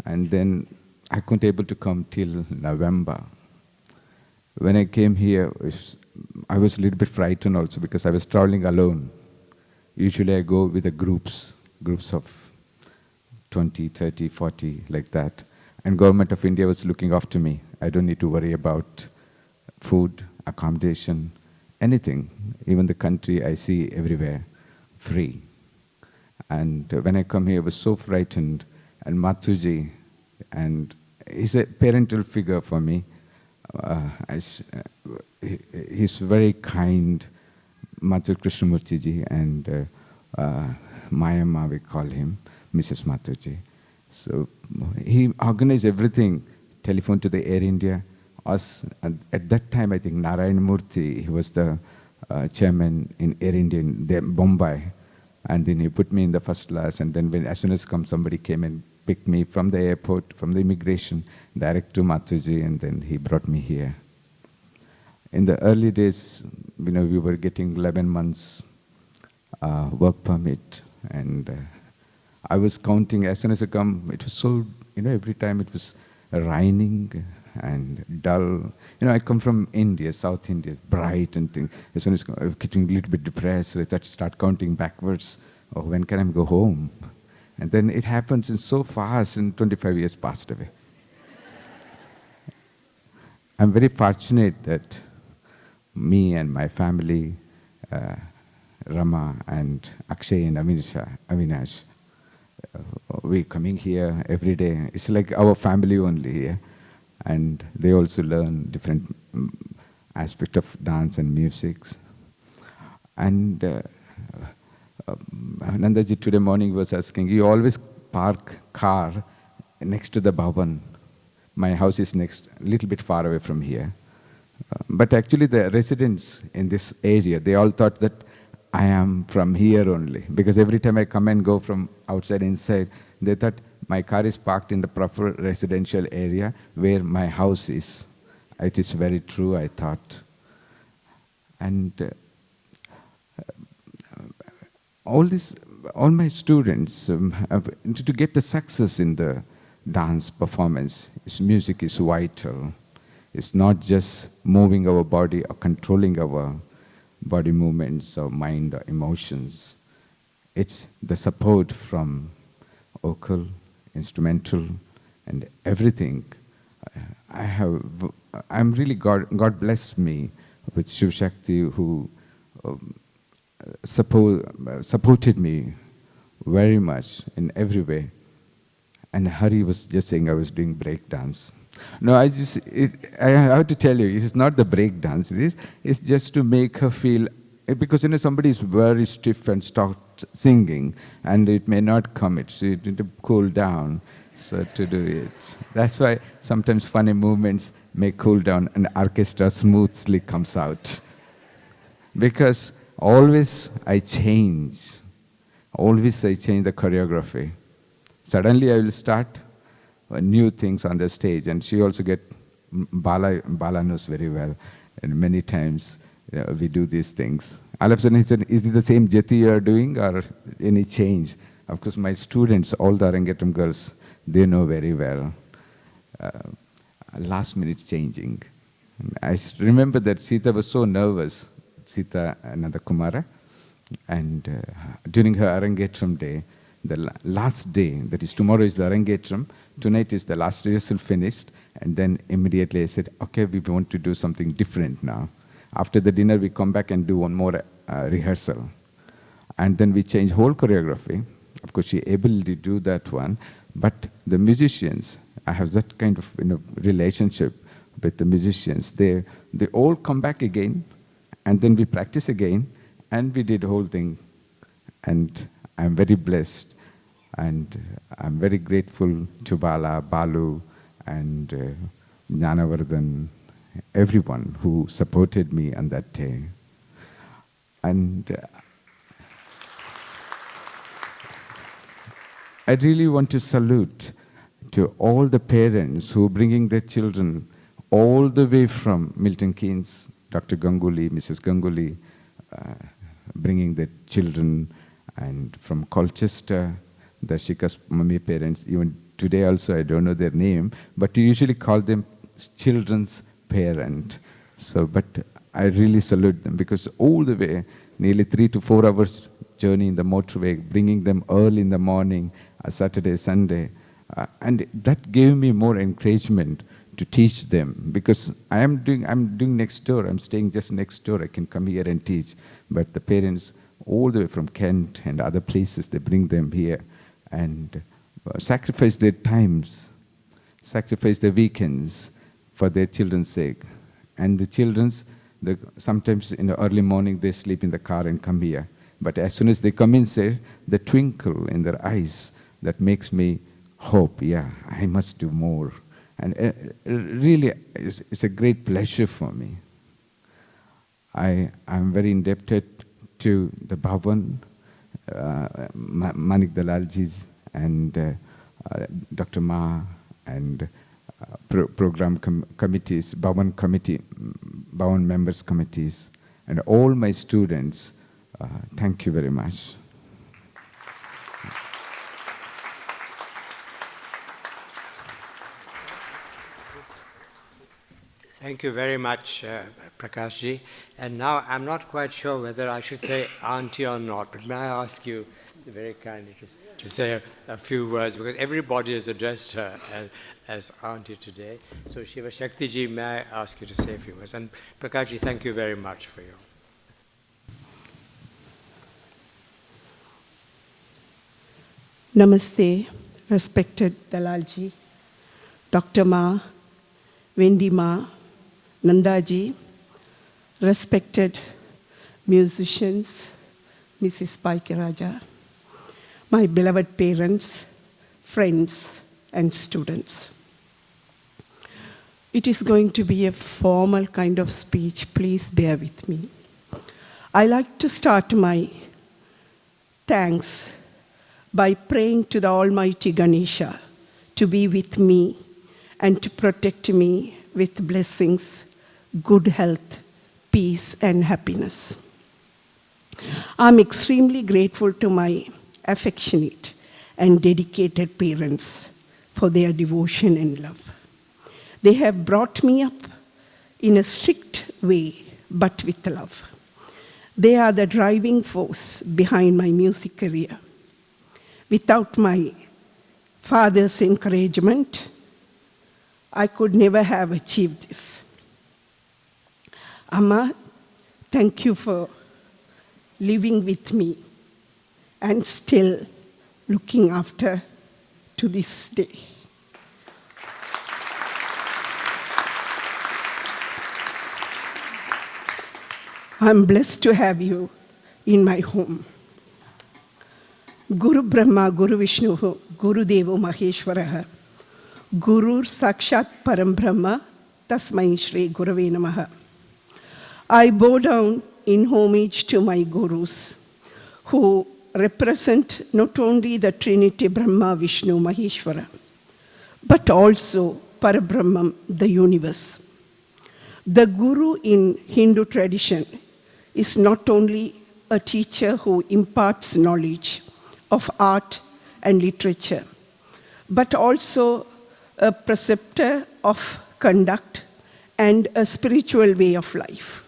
and then I couldn't able to come till November. When I came here, I was a little bit frightened also because I was traveling alone. Usually I go with the groups of 20, 30, 40, like that. And Government of India was looking after me. I don't need to worry about food, accommodation, anything. Even the country I see everywhere, free. And when I come here, I was so frightened. And Mathuji, and he's a parental figure for me. He's very kind, Mathu Krishnamurti ji, and Mayamma, we call him, Mrs. Mathuji. So he organized everything, telephone to the Air India. Us, at that time, I think Narayan Murthy, he was the chairman in Air India in Bombay. And then he put me in the first class, and then as soon as somebody came and picked me from the airport, from the immigration, direct to Mataji, and then he brought me here. In the early days, we were getting 11 months work permit, and I was counting, as soon as I come, it was so, every time it was raining and dull. I come from India, South India, bright and things. As soon as I was getting a little bit depressed, I thought, start counting backwards. Oh, when can I go home? And then it happens so fast, and 25 years passed away. I'm very fortunate that me and my family, Rama and Akshay and Avinash, we're coming here every day. It's like our family only here. And they also learn different aspects of dance and music. And Nandaji today morning was asking, you always park car next to the Bhavan. My house is next, a little bit far away from here. But actually the residents in this area, they all thought that I am from here only. Because every time I come and go from outside inside, they thought my car is parked in the proper residential area where my house is. It is very true, I thought. And all my students, to get the success in the dance performance, music is vital. It's not just moving our body or controlling our body movements or mind or emotions. It's the support from vocal, instrumental, and everything. I'm really, God bless me with Sivasakthi, who supported me very much in every way. And Hari was just saying I was doing break dance. No, I have to tell you, it is not the break dance. It's just to make her feel, because somebody is very stiff and starts singing, and it may not come. It's to cool down, so to do it. That's why sometimes funny movements may cool down, and orchestra smoothly comes out. Because always I change the choreography. Suddenly I will start new things on the stage, and she also Bala knows very well, and many times we do these things. All of a sudden he said, is it the same Jati you are doing or any change? Of course my students, all the Arangetam girls, they know very well. Last minute changing. I remember that Sita was so nervous, Sita Nanda Kumara, and during her Arangetram day, the last day, that is tomorrow is the Arangetram, tonight is the last rehearsal finished, and then immediately I said, okay, we want to do something different now. After the dinner, we come back and do one more rehearsal. And then we change whole choreography. Of course, she able to do that one, but the musicians, I have that kind of relationship with the musicians. They all come back again, and then we practice again, and we did the whole thing. And I'm very blessed, and I'm very grateful to Bala, Balu, and Jnanavardhan, everyone who supported me on that day. And I really want to salute to all the parents who are bringing their children all the way from Milton Keynes, Dr. Ganguly, Mrs. Ganguly, bringing their children, and from Colchester, Darshika's mummy parents, even today also I don't know their name, but you usually call them children's parent. So, but I really salute them, because all the way, nearly 3 to 4 hours journey in the motorway, bringing them early in the morning, Saturday, Sunday, and that gave me more encouragement to teach them, because I'm doing next door, I'm staying just next door, I can come here and teach, but the parents all the way from Kent and other places, they bring them here and sacrifice their times, sacrifice their weekends for their children's sake. And the children's, sometimes in the early morning they sleep in the car and come here. But as soon as they come inside, the twinkle in their eyes, that makes me hope, yeah, I must do more. And really, it's a great pleasure for me. I'm very indebted to the Bhavan, Manik Dalalji, and Dr. Ma, and program committees, Bhavan committee, Bhavan members committees, and all my students. Thank you very much. Thank you very much, Prakashji. And now I'm not quite sure whether I should say auntie or not, but may I ask you very kindly to say a few words, because everybody has addressed her as auntie today. So Sivasakthi ji, may I ask you to say a few words? And Prakashji, thank you very much for your... Namaste, respected Dalalji, Dr. Ma, Wendy Ma, Nandaji, respected musicians, Mrs. Paikiraja, my beloved parents, friends, and students. It is going to be a formal kind of speech, please bear with me. I like to start my thanks by praying to the Almighty Ganesha to be with me and to protect me with blessings, good health, peace, and happiness. I'm extremely grateful to my affectionate and dedicated parents for their devotion and love. They have brought me up in a strict way, but with love. They are the driving force behind my music career. Without my father's encouragement, I could never have achieved this. Amma, thank you for living with me and still looking after to this day. I'm blessed to have you in my home. Guru Brahma, Guru Vishnu, Guru Devo Maheshwaraha, Gurur Sakshat Param Brahma, Tasmai Shri Gurave Namaha. I bow down in homage to my gurus, who represent not only the Trinity Brahma, Vishnu, Maheshwara, but also Parabrahman, the universe. The Guru in Hindu tradition is not only a teacher who imparts knowledge of art and literature, but also a preceptor of conduct and a spiritual way of life.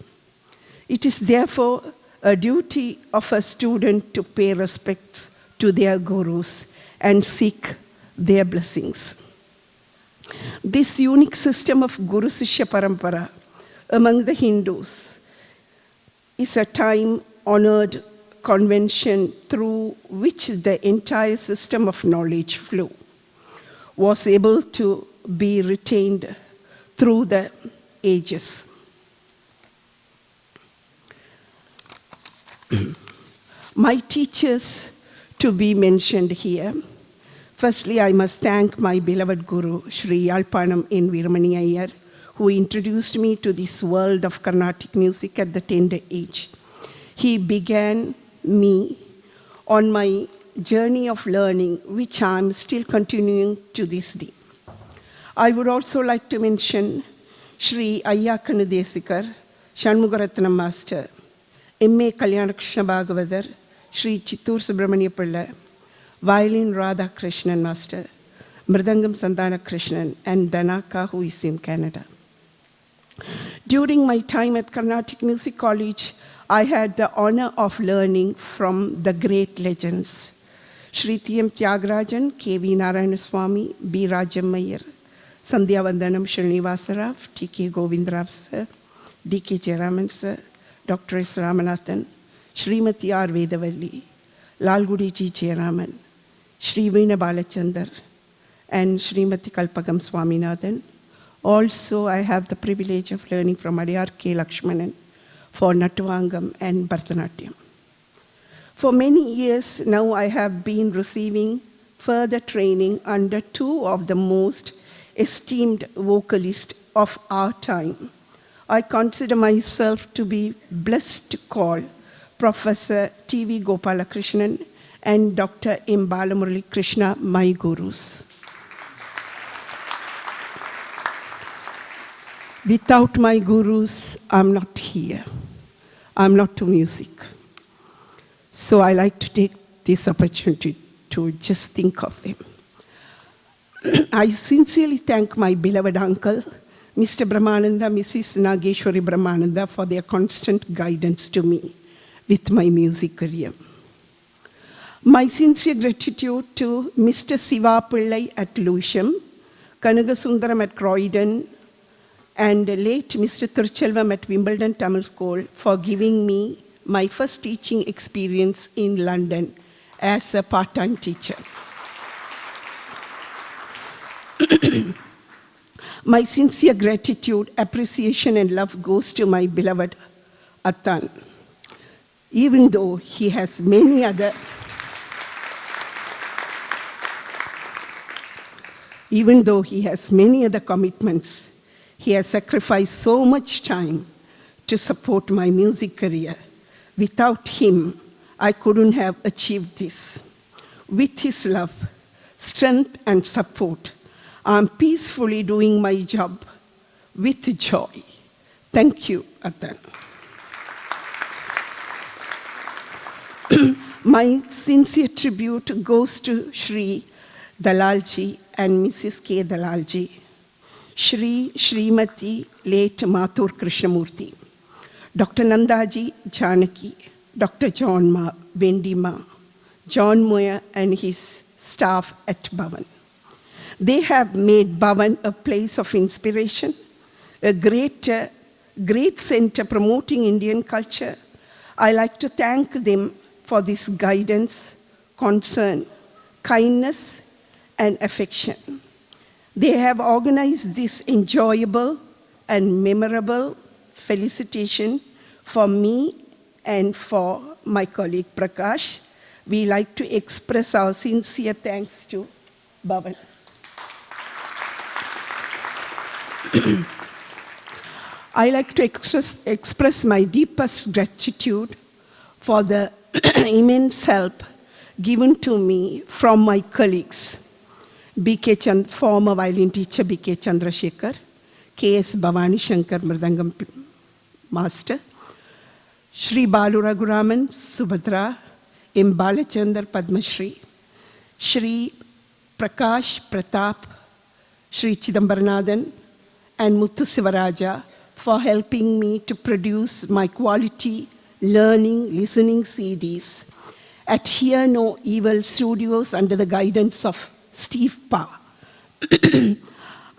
It is therefore a duty of a student to pay respects to their gurus and seek their blessings. This unique system of Guru Sishya Parampara among the Hindus is a time-honored convention through which the entire system of knowledge flow was able to be retained through the ages. My teachers to be mentioned here. Firstly, I must thank my beloved Guru, Sri Yalpanam N. Veeramani Iyer, who introduced me to this world of Carnatic music at the tender age. He began me on my journey of learning, which I'm still continuing to this day. I would also like to mention Sri Ayyakanu Desikar, Shanmugaratnam Master, M.A. Kalyanakrishna Bhagavathar, Sri Chittur Subramanya Pilla, Violin Radha Krishnan Master, Mridangam Sandana Krishnan, and Danaka, who is in Canada. During my time at Carnatic Music College, I had the honor of learning from the great legends. Sri T.M. Tyagarajan, K.V. Narayanaswamy, B. Rajammayar, Sandhya Vandanam Srinivasa Rao, T.K. Govindrav sir, D.K. Jayaraman sir, Dr. S. Ramanathan, Srimati R. Vedavalli, Lalgudi G. Jayaraman, Sri Veena Balachandar, and Srimati Kalpagam Swaminathan. Also, I have the privilege of learning from Adiyar K. Lakshmanan for Natuvangam and Bharatanatyam. For many years now, I have been receiving further training under two of the most esteemed vocalists of our time. I consider myself to be blessed to call Professor T.V. Gopalakrishnan and Dr. M. Balamurali Krishna my gurus. Without my gurus, I'm not here. I'm not to music. So I like to take this opportunity to just think of them. I sincerely thank my beloved uncle, Mr. Brahmananda, Mrs. Nageshwari Brahmananda, for their constant guidance to me with my music career. My sincere gratitude to Mr. Siva Pillai at Lewisham, Kanagasundaram at Croydon, and late Mr. Thirchelvam at Wimbledon Tamil School for giving me my first teaching experience in London as a part-time teacher. My sincere gratitude, appreciation, and love goes to my beloved Attan. Even though he has many other commitments, he has sacrificed so much time to support my music career. Without him, I couldn't have achieved this. With his love, strength, and support, I'm peacefully doing my job with joy. Thank you, Attan. My sincere tribute goes to Shri Dalalji and Mrs. K. Dalalji, Shri Srimati late Mathur Krishnamurthy, Dr. Nandaji Janaki, Dr. John Ma, Vendi Ma, John Moya and his staff at Bhavan. They have made Bhavan a place of inspiration, a great center promoting Indian culture. I like to thank them for this guidance, concern, kindness, and affection. They have organized this enjoyable and memorable felicitation for me and for my colleague Prakash. We like to express our sincere thanks to Bhavan. I like to express my deepest gratitude for the immense help given to me from my colleagues, former violin teacher B.K. Chandrasekhar, K.S. Bhavani Shankar Mridangam Master, Shri Balu Raghuraman, Subhadra, M. Balachandar Padma Shri, Shri Prakash Pratap, Shri Chidambaranathan, and Muthu Sivaraja for helping me to produce my quality learning, listening CDs at Hear No Evil Studios under the guidance of Steve Pa.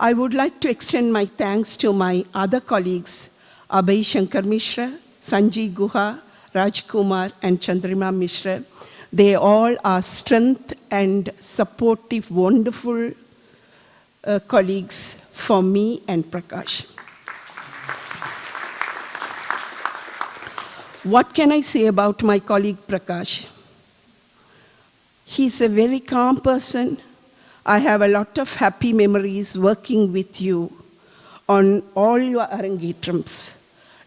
I would like to extend my thanks to my other colleagues, Abhay Shankar Mishra, Sanjay Guha, Raj Kumar, and Chandrima Mishra. They all are strength and supportive, wonderful colleagues for me and Prakash. What can I say about my colleague Prakash? He's a very calm person. I have a lot of happy memories working with you on all your arangetrams.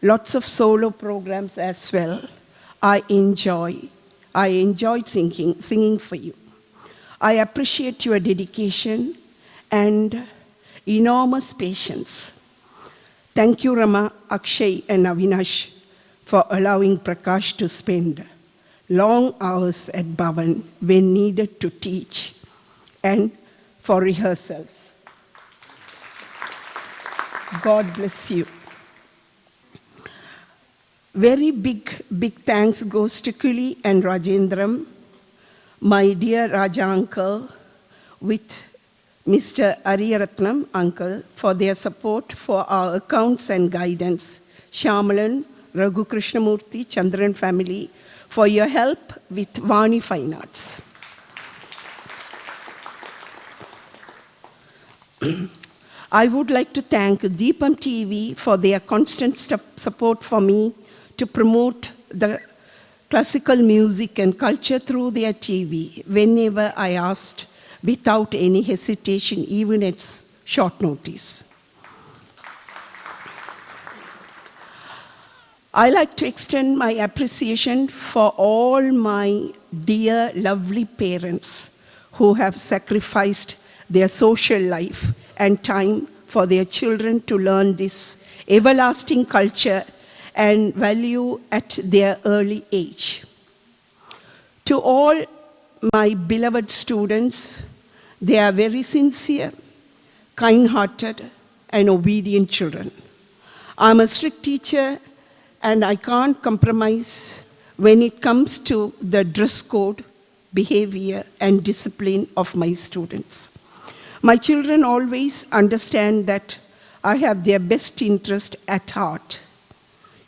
Lots of solo programs as well. I enjoyed singing for you. I appreciate your dedication and enormous patience. Thank you, Rama, Akshay, and Avinash for allowing Prakash to spend long hours at Bhavan when needed to teach and for rehearsals. God bless you. Very big thanks goes to Kuli and Rajendram, my dear Raja uncle, with Mr. Ariyaratnam uncle for their support for our accounts and guidance. Shyamalan, Raghu Krishnamurthy, Chandran family, for your help with Vani Fine Arts. I would like to thank Deepam TV for their constant support for me to promote the classical music and culture through their TV whenever I asked without any hesitation, even at short notice. I like to extend my appreciation for all my dear, lovely parents who have sacrificed their social life and time for their children to learn this everlasting culture and value at their early age. To all my beloved students, they are very sincere, kind-hearted, and obedient children. I'm a strict teacher, and I can't compromise when it comes to the dress code, behavior, and discipline of my students. My children always understand that I have their best interest at heart,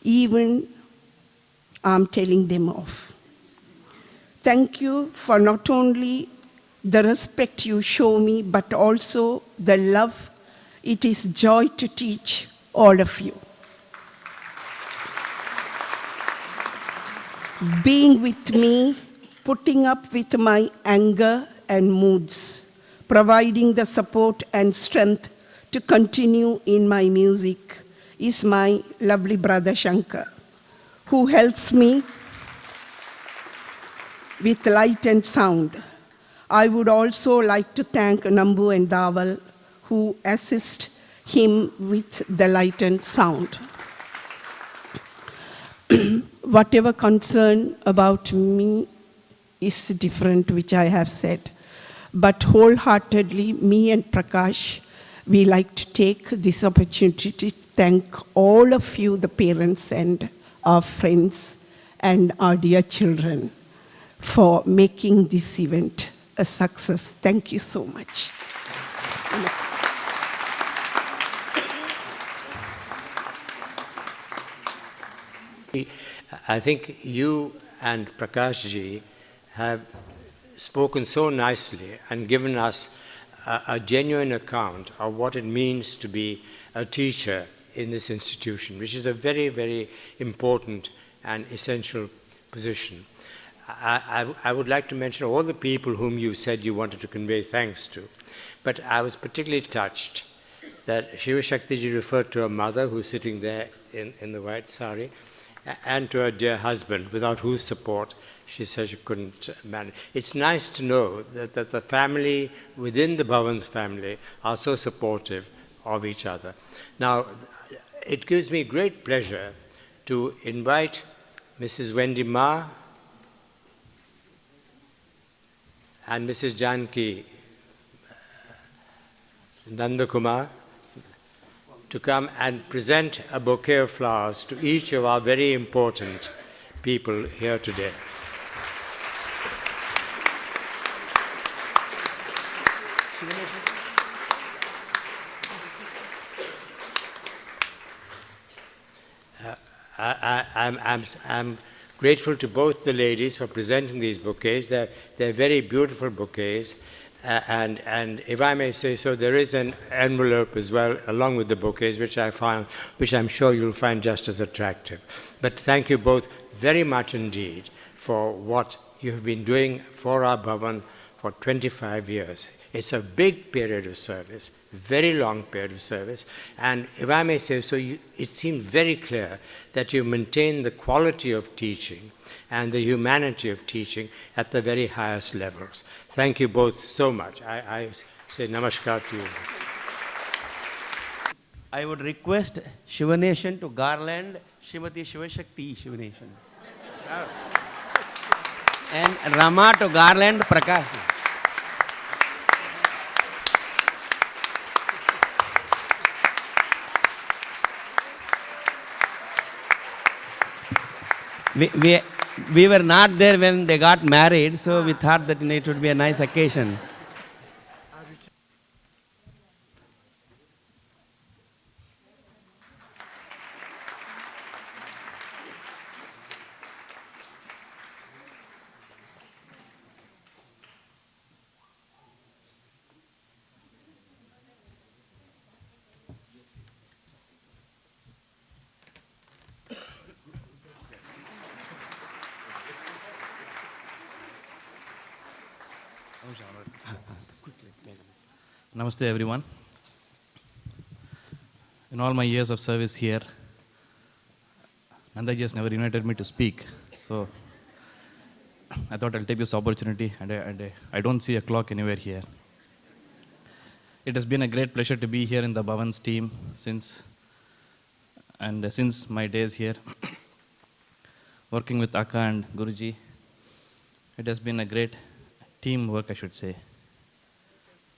even I'm telling them off. Thank you for not only the respect you show me, but also the love. It is joy to teach all of you. Being with me, putting up with my anger and moods, providing the support and strength to continue in my music is my lovely brother Shankar, who helps me with light and sound. I would also like to thank Nambu and Dawal, who assist him with the light and sound. Whatever concern about me is different, which I have said. But wholeheartedly, me and Prakash, we like to take this opportunity to thank all of you, the parents and our friends and our dear children, for making this event a success. Thank you so much. I think you and Prakash ji have spoken so nicely and given us a genuine account of what it means to be a teacher in this institution, which is a very, very important and essential position. I would like to mention all the people whom you said you wanted to convey thanks to, but I was particularly touched that Sivasakthi ji referred to her mother, who's sitting there in the white sari, and to her dear husband, without whose support she says she couldn't manage. It's nice to know that the family within the Bhavan's family are so supportive of each other. Now, it gives me great pleasure to invite Mrs. Wendy Ma and Mrs. Janki Nandakumar to come and present a bouquet of flowers to each of our very important people here today. I'm grateful to both the ladies for presenting these bouquets. They're very beautiful bouquets. And if I may say so, there is an envelope as well along with the bouquets, which I'm sure you'll find just as attractive. But thank you both very much indeed for what you have been doing for our Bhavan for 25 years. It's a big period of service, very long period of service, and if I may say so, it seems very clear that you maintain the quality of teaching and the humanity of teaching at the very highest levels. Thank you both so much. I say namaskar to you. I would request Sivanesan to garland Srimati Sivasakthi Sivanesan. And Rama to garland Prakash. We were not there when they got married, so we thought that it would be a nice occasion. Namaste everyone. In all my years of service here, Nandaji has never invited me to speak. So I thought I'll take this opportunity, and I don't see a clock anywhere here. It has been a great pleasure to be here in the Bhavan's team since my days here, working with Akka and Guruji. It has been a great teamwork, I should say.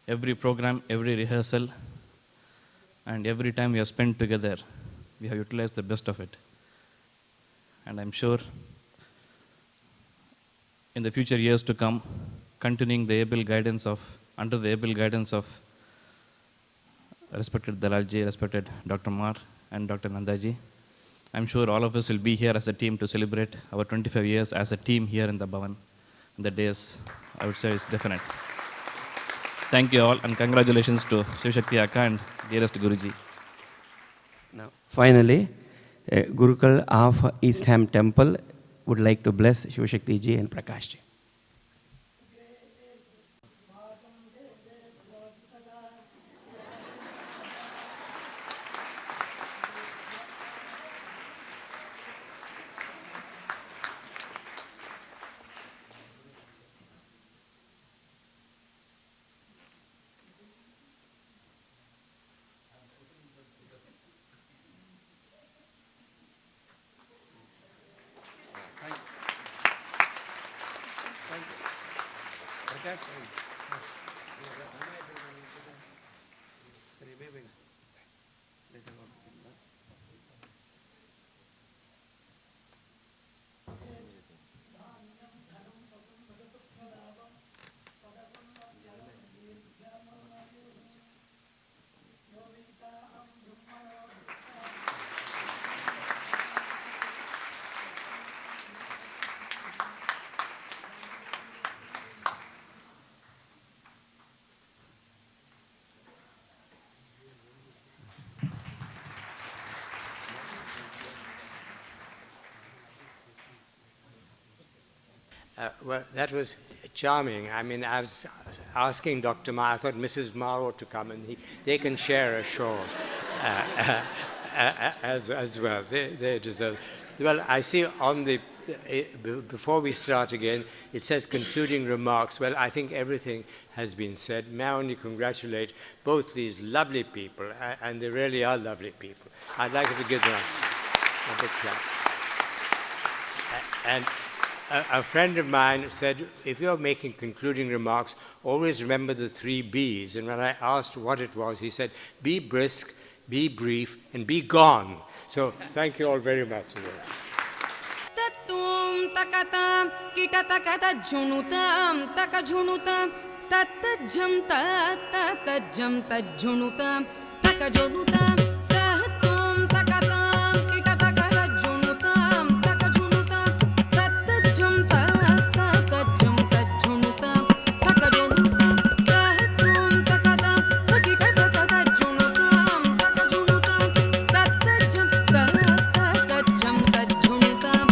Every program, every rehearsal, and every time we have spent together, we have utilized the best of it. And I'm sure in the future years to come, continuing the under the able guidance of respected Dalalji, respected Dr. Mar and Dr. Nandaji, I'm sure all of us will be here as a team to celebrate our 25 years as a team here in the Bhavan. And the days, I would say, is definite. Thank you all, and congratulations to Sivasakthi Akka and dearest Guruji. Now, finally, Gurukul of East Ham Temple would like to bless Sivasakthi ji and Prakash ji. Well, that was charming. I mean, I was asking Dr. Ma, I thought Mrs. Ma ought to come and they can share a show as well. They deserve. Well, I see on the, before we start again, it says concluding remarks. Well, I think everything has been said. May I only congratulate both these lovely people, and they really are lovely people. I'd like to give them a big clap. And a friend of mine said, if you're making concluding remarks, always remember the 3 B's. And when I asked what it was, he said, be brisk, be brief, and be gone. So thank you all very much. Tatum takatam kita takata junutam takajhunutam tatajam tatajam tajhunutam takajunutam tatum takatam kita takata junutam takajhunutam tatajam tatajam tajhunutam takajunutam tatum takatam kita takata junutam takajhunutam tatajam tatajam tajhunutam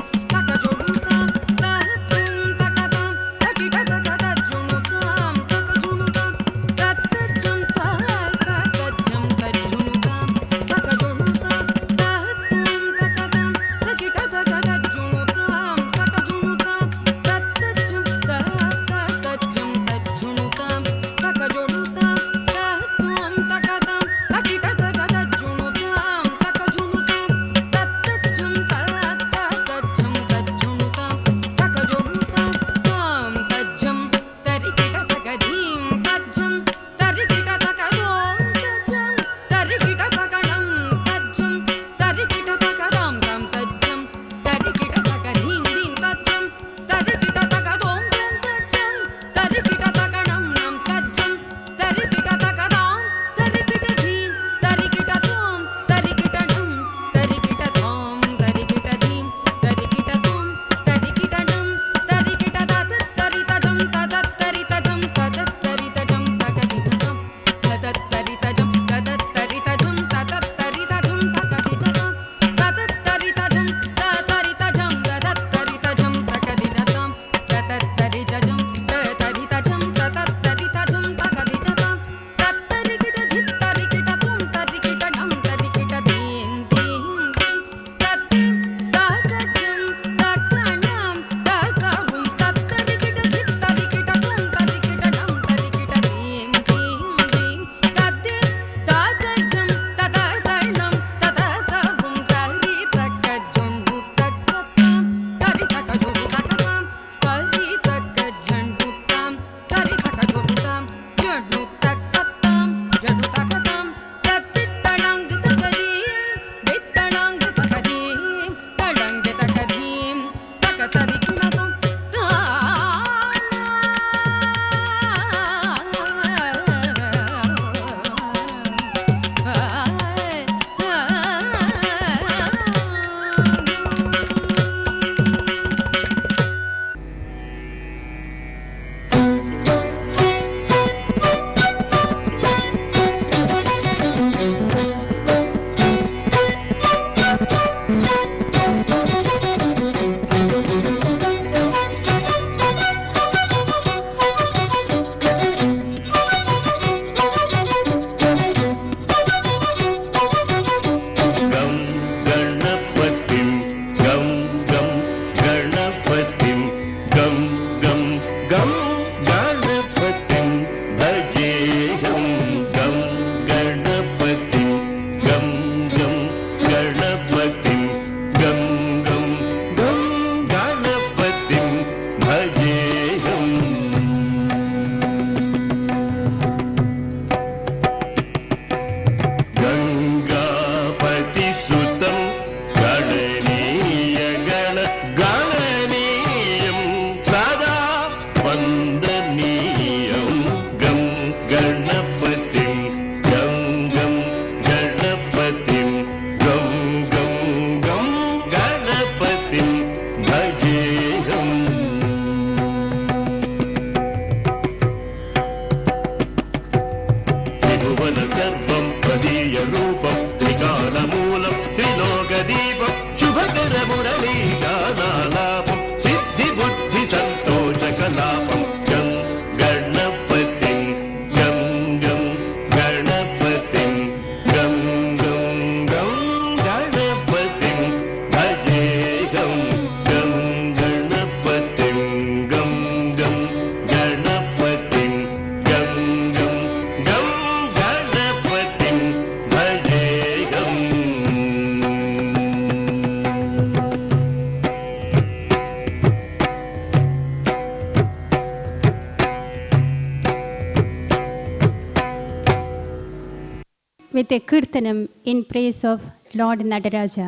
with a kirtanam in praise of Lord Nataraja.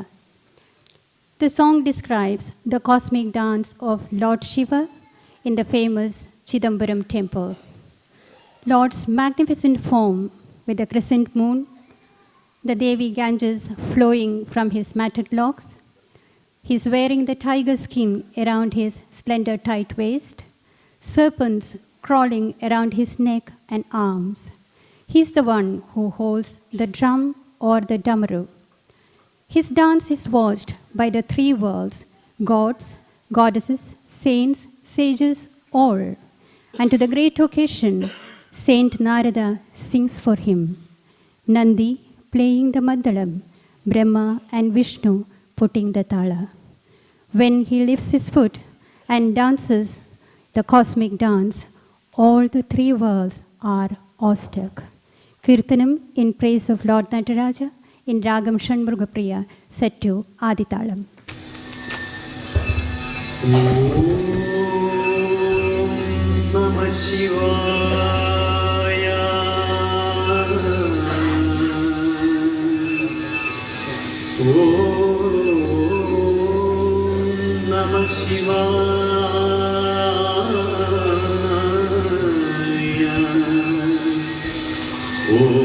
The song describes the cosmic dance of Lord Shiva in the famous Chidambaram temple. Lord's magnificent form with the crescent moon, the Devi Ganges flowing from his matted locks. He's wearing the tiger skin around his slender tight waist, serpents crawling around his neck and arms. He's the one who holds the drum or the damaru. His dance is watched by the three worlds, gods, goddesses, saints, sages, all. And to the great occasion, Saint Narada sings for him. Nandi playing the Maddalam, Brahma and Vishnu putting the tala. When he lifts his foot and dances the cosmic dance, all the three worlds are awestruck. Kirtanam in praise of Lord Nataraja in Ragam Shanmugapriya set to Aditalam. Namah Shivaya. Om Namah Shivaya. Om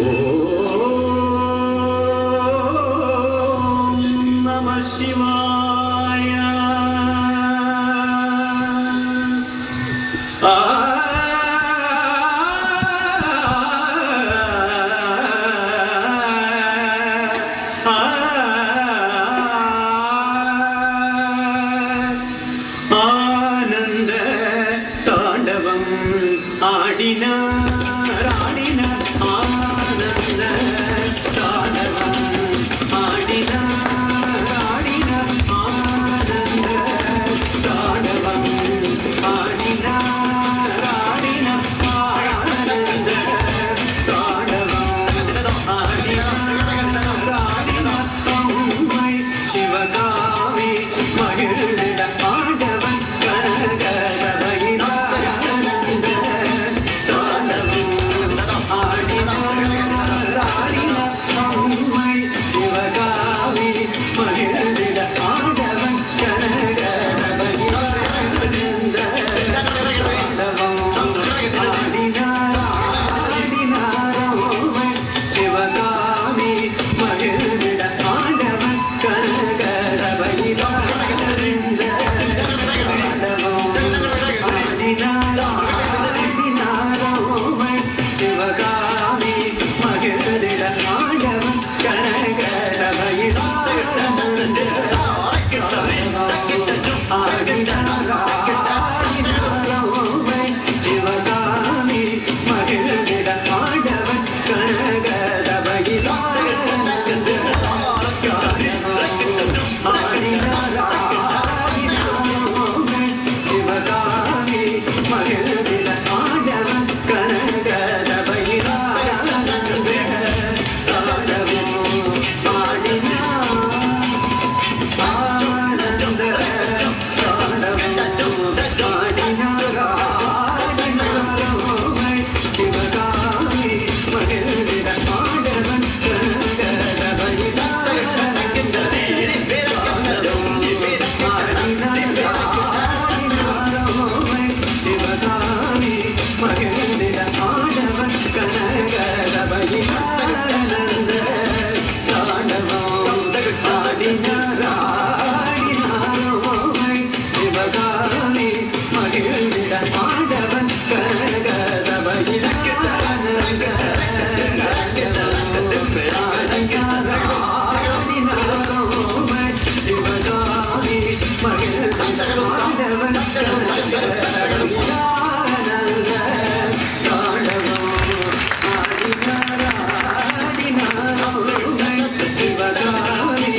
Namah Shivaya. ஆனந்த தாண்டவம் ஆடினார் ஆடினார் ஆனந்த தாண்டவம் ஆடினார் ஆடினார் ஆனந்த தாண்டவம் ஆடினார் ஆடினார் ஆனந்த தாண்டவம் ஆடினார் ஆடினார் அம்மை சிவகாமி மகிழ்ந்திட ஆண்டவன் கனகரவையினானந்த தாண்டவம் ஆடினார் ஆடினார் அம்மை சிவகாமி மகிழ்ந்திட ஆண்டவன் கனகரவையினானந்த தாண்டவம் ஆடினார் ஆடினார் அம்மை சிவகாமி மகிழ்ந்திட ஆண்டவன் கனகரவையினானந்த தாண்டவம் ஆடினார் ஆடினார் அம்மை சிவகாமி மகிழ்ந்திட ஆண்டவன் கனகரவையினானந்த ஆடினார் ஆடினார் அம்மை சிவகாமி மகிழ்ந்திட ஆண்டவன் கனகரவையினானந்த ஆடினார் ஆடினார் அம்மை சிவகாமி மகிழ்ந்திட ஆண்டவன் கனகரவையினானந்த தாண்டவம் ஆடினார் ஆனந்த தாண்டவம் ஆடினார் ஆடினார் அம்மை சிவகாமி மகிழ்ந்திட ஆண்டவன் கனகரவையினானந்த தாண்டவம் ஆடினார் ஆடினார் அம்மை சிவகாமி மகிழ்ந்திட ஆண்டவன் கனகரவையினானந்த தாண்டவம் ஆடினார் ஆடினார் அம்மை சிவகாமி மகிழ்ந்திட ஆண்டவன் கனகரவையினானந்த சிவகாமி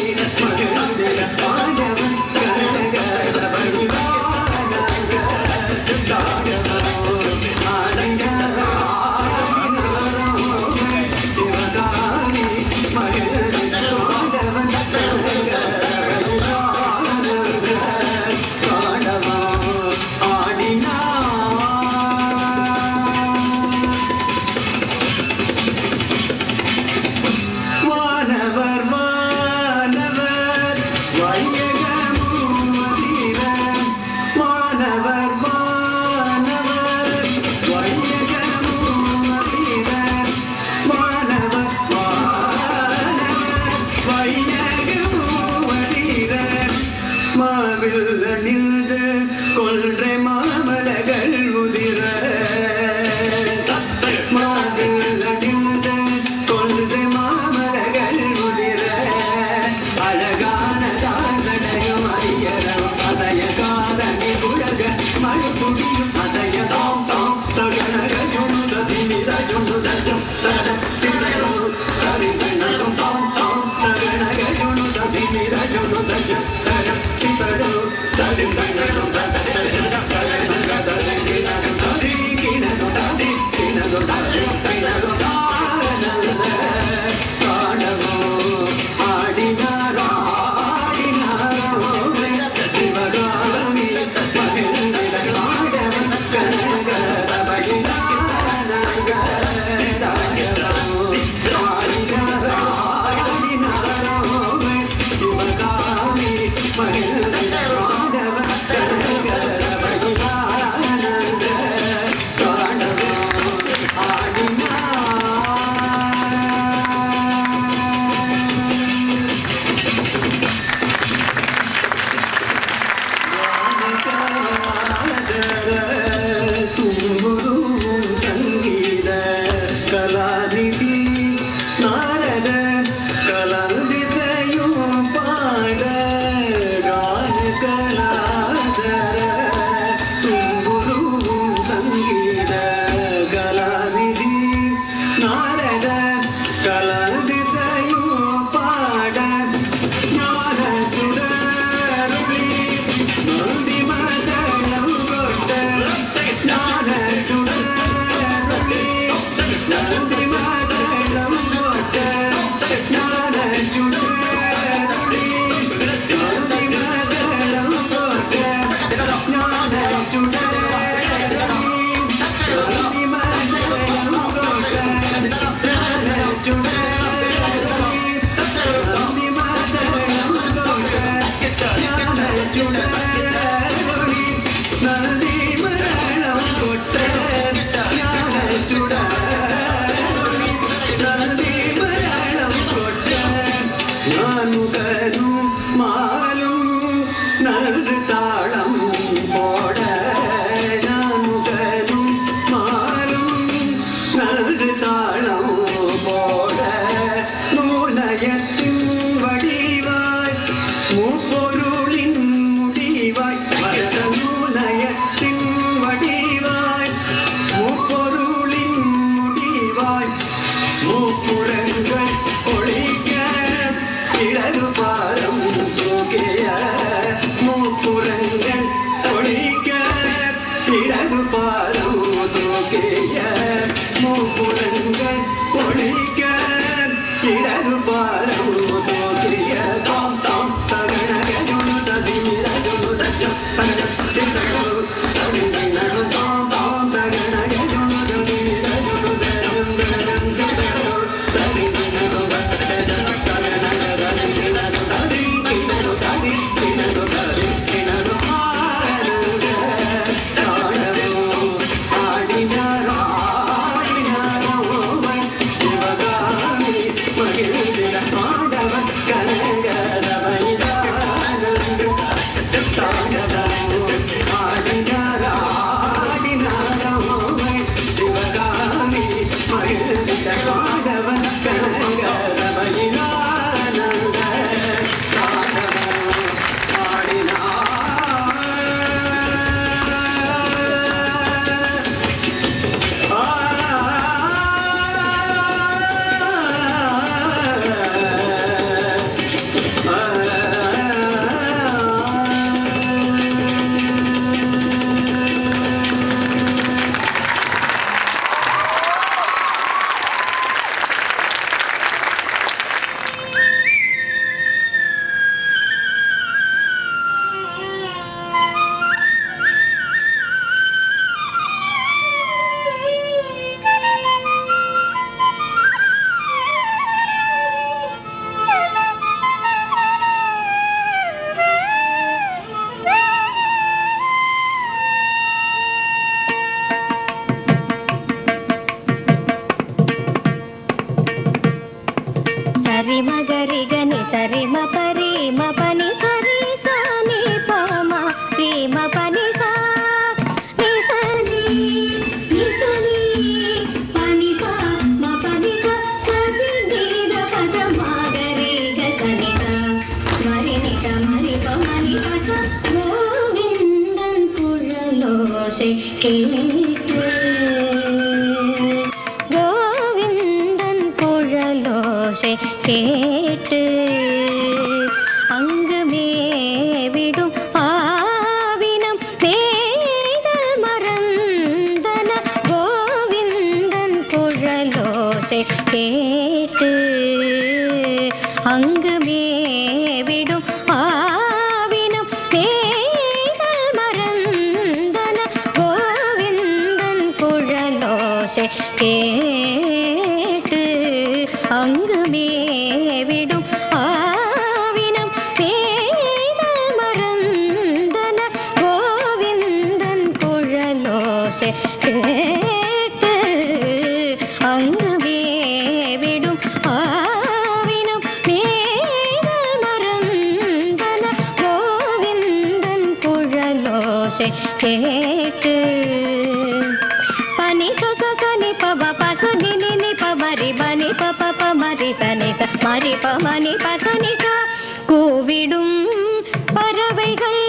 நானுகனும் மாலும் நன்று தாளம் போட நானுகனும் மாலும் நன்று தாளம் போட நூலயத்தின் வடிவாய் மூப்பொருளின் முடிவாய் மரத நூலயத்தின் வடிவாய் மூப்பொருளின் முடிவாய் மூப்புறங்கள் ஒழிக்க இடது பாரம் தூக்கிய மூப்புறங்கள் ஒழிக்க இடது பாரம் தூக்கிய மூப்புறங்கள் ஒழிக்க இடது பாரம் தூக்கிய தாம் தாம் தகனக ஜுனுத தீர ஜுனுத சப்பன திசகு தவிநடு தாம் தாம் தகனக ஜுனுத தீர ஜுனுத సరి మగరి గని సరి మ పరి మ పని సరి సని పమ రి మ పని సా ని సని ని సని పని ప మ పని స సరి ని ద పద మగరి గ సని స మరి ని త మరి ప మని ప స గోవిందన్ పురలోషే కేతే கேட்டு அங்கு மேவிடும் ஆவினம் வேதல் மறந்தன கோவிந்தன் குழலோசை கேட்டு அங்கு மேவிடும் ஆவினம் வேதல் மறந்தன கோவிந்தன் குழலோசை கேட்டு அங்கு மேவிடும் ஆவினம் வேதல் மறந்தன கோவிந்தன் குழலோசை கேட்டு அங்கு மேவிடும் ஆவினம் வேதல் மறந்தன கோவிந்தன் குழலோசை கேட்டு பனி சொக கனி பப பசு நினி நி பமரி பனி பப பமரி சனி ச மரி பமனி பசனி ச கூவிடும் பறவைகள்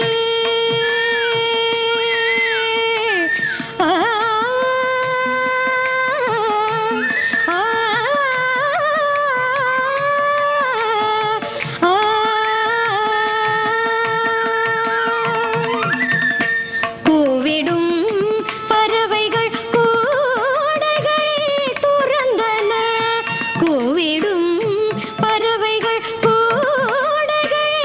கூவிடும் பறவைகள் கூடைகள் துறந்தன கூவிடும் பறவைகள் கூடைகள்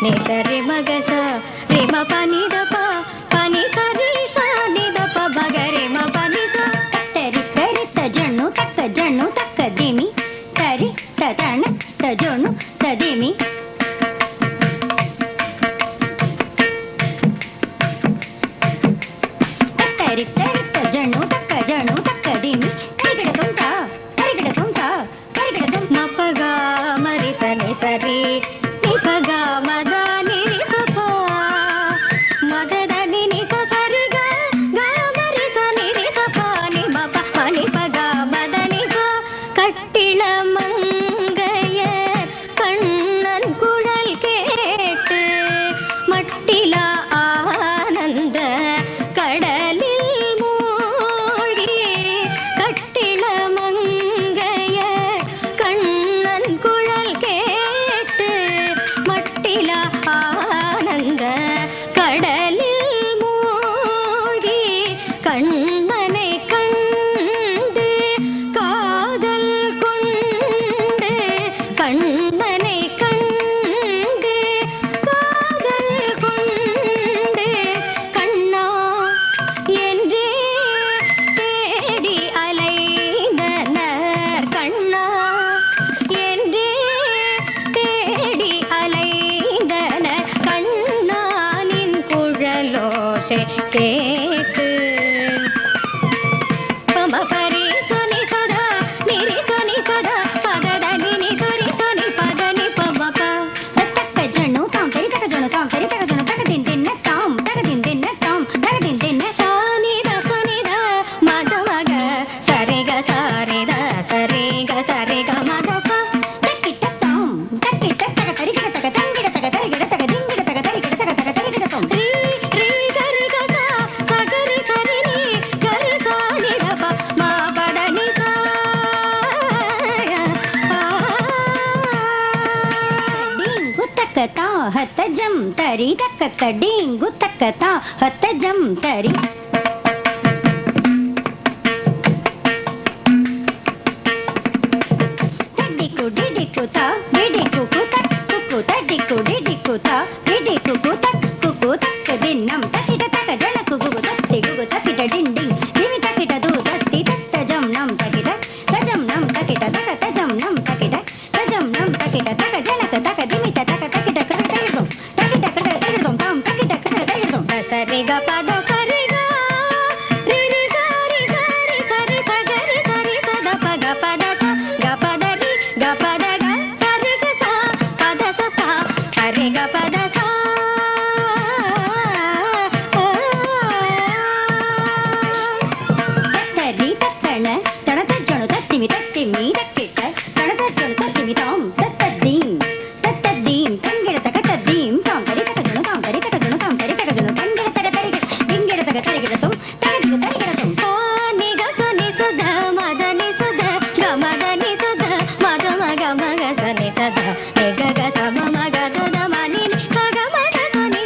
ni sa re ma ga sa re ma pa ni da pa sa re sa ni da pa ba ga re ma pa ni sa tari tari ta janu tak dimi tari ta tana ta janu ta dimi tari tari ta janu tak dimi tari gida tumta ma pa ga ma re sa ni sa re ni pa ga ma da ni re sa pa ma da da ni ni sa sa re ga ma re sa ni re sa pa ni ma pa ma ni pa ga ma da ni sa கட்டிள மங்கைய கண்ணன் குழல் கேட்டு மட்டிலா ஆனந்த கடலில் மூழ்கி கட்டிள மங்கைய கண்ணன் குழல் கேட்டு மட்டிலா ஆனந்த கடலில் மூழ்கி கண்ணனை கண்டு காதல் கொண்டு கண்ணனை கண்டு காதல் கொண்டு கண்ணா என்றே தேடி அலைந்தனர் கண்ணா என்றே தேடி அலைந்தனர் கண்ணானின் குழலோசை கேட்டு பம பரி சனி சதா நிரி சனி சதா பதட நினி சரி சனி பத நி பம ப தக்க ஜனு தாம் தரி தக்க ஜனு தாம் தரி தக்க ஜனு தக்க தின் தின்ன தாம் தக்க தின் தின்ன தாம் தக்க தின் தின்ன சானி த சனி த மத மக சரி க சாரி த சரி க மத ச தக்கிட்ட தாம் தக்கிட்ட தக்க தரி கிட தக்க தங்கிட தக்க தரி கிட தக்க திங்கிட தக்க தரி கிட தக்க தக்க தரி கிட தாம் ரீ ரீ கரி க ச சகரி சரி நீ கரி சானி த ப மா பட நி சா டிங்கு தக்க தா ஹத்த ஜம் தரி தக்க த டிங்கு தக்க தா ஹத்த ஜம் தரி டிடிக்கு டிடிக்கு தா டிடிக்கு குத குகுத டிக்கு டிடிக்கு தா டிடிக்கு குத குகுத தின்னம் தக்கிட தக்க ஜன குகு தத்தி குகு தக்கிட டிங் டிங் டிமி தக்கிட து தத்தி தத்த ஜம் நம் தக்கிட தஜம் நம் தக்கிட தக்க தஜம் நம் தக்கிட தஜம் நம் தக்கிட தக்க ஜனக தக்க திமி தக்க தக்கிட கட தகிடும் தக்கிட கட தகிடும் தாம் தக்கிட கட தகிடும் சரி க பத சரி க ரி ரி க ரி க ரி சரி சகரி சரி சத ப க பத ச க பத ரி க பத க சரி க ச பத ச ப சரி க பத ச தத்தரி தத்தன தனத ஜனு தத்திமி தத்திமி தக்கிட்ட தனத ஜனு தத்திமி தாம் தத்ததீம் தங்கிட தக்க தத்தீம் தாம் தரி தக்க ஜனு தாம் தரி தக்க ஜனு தாம் தரி தக்க ஜனு தங்கிட தக்க தரி திங்கிட தக்க தரி கிடத்தும் தகதிக தரி கிடத்தும் சா நி க ச நி ச த மத நி ச த க மத நி ச த மத மக மக ச நி ச த நி க க ச ம ம க த த ம நி நி ச க ம க ச நி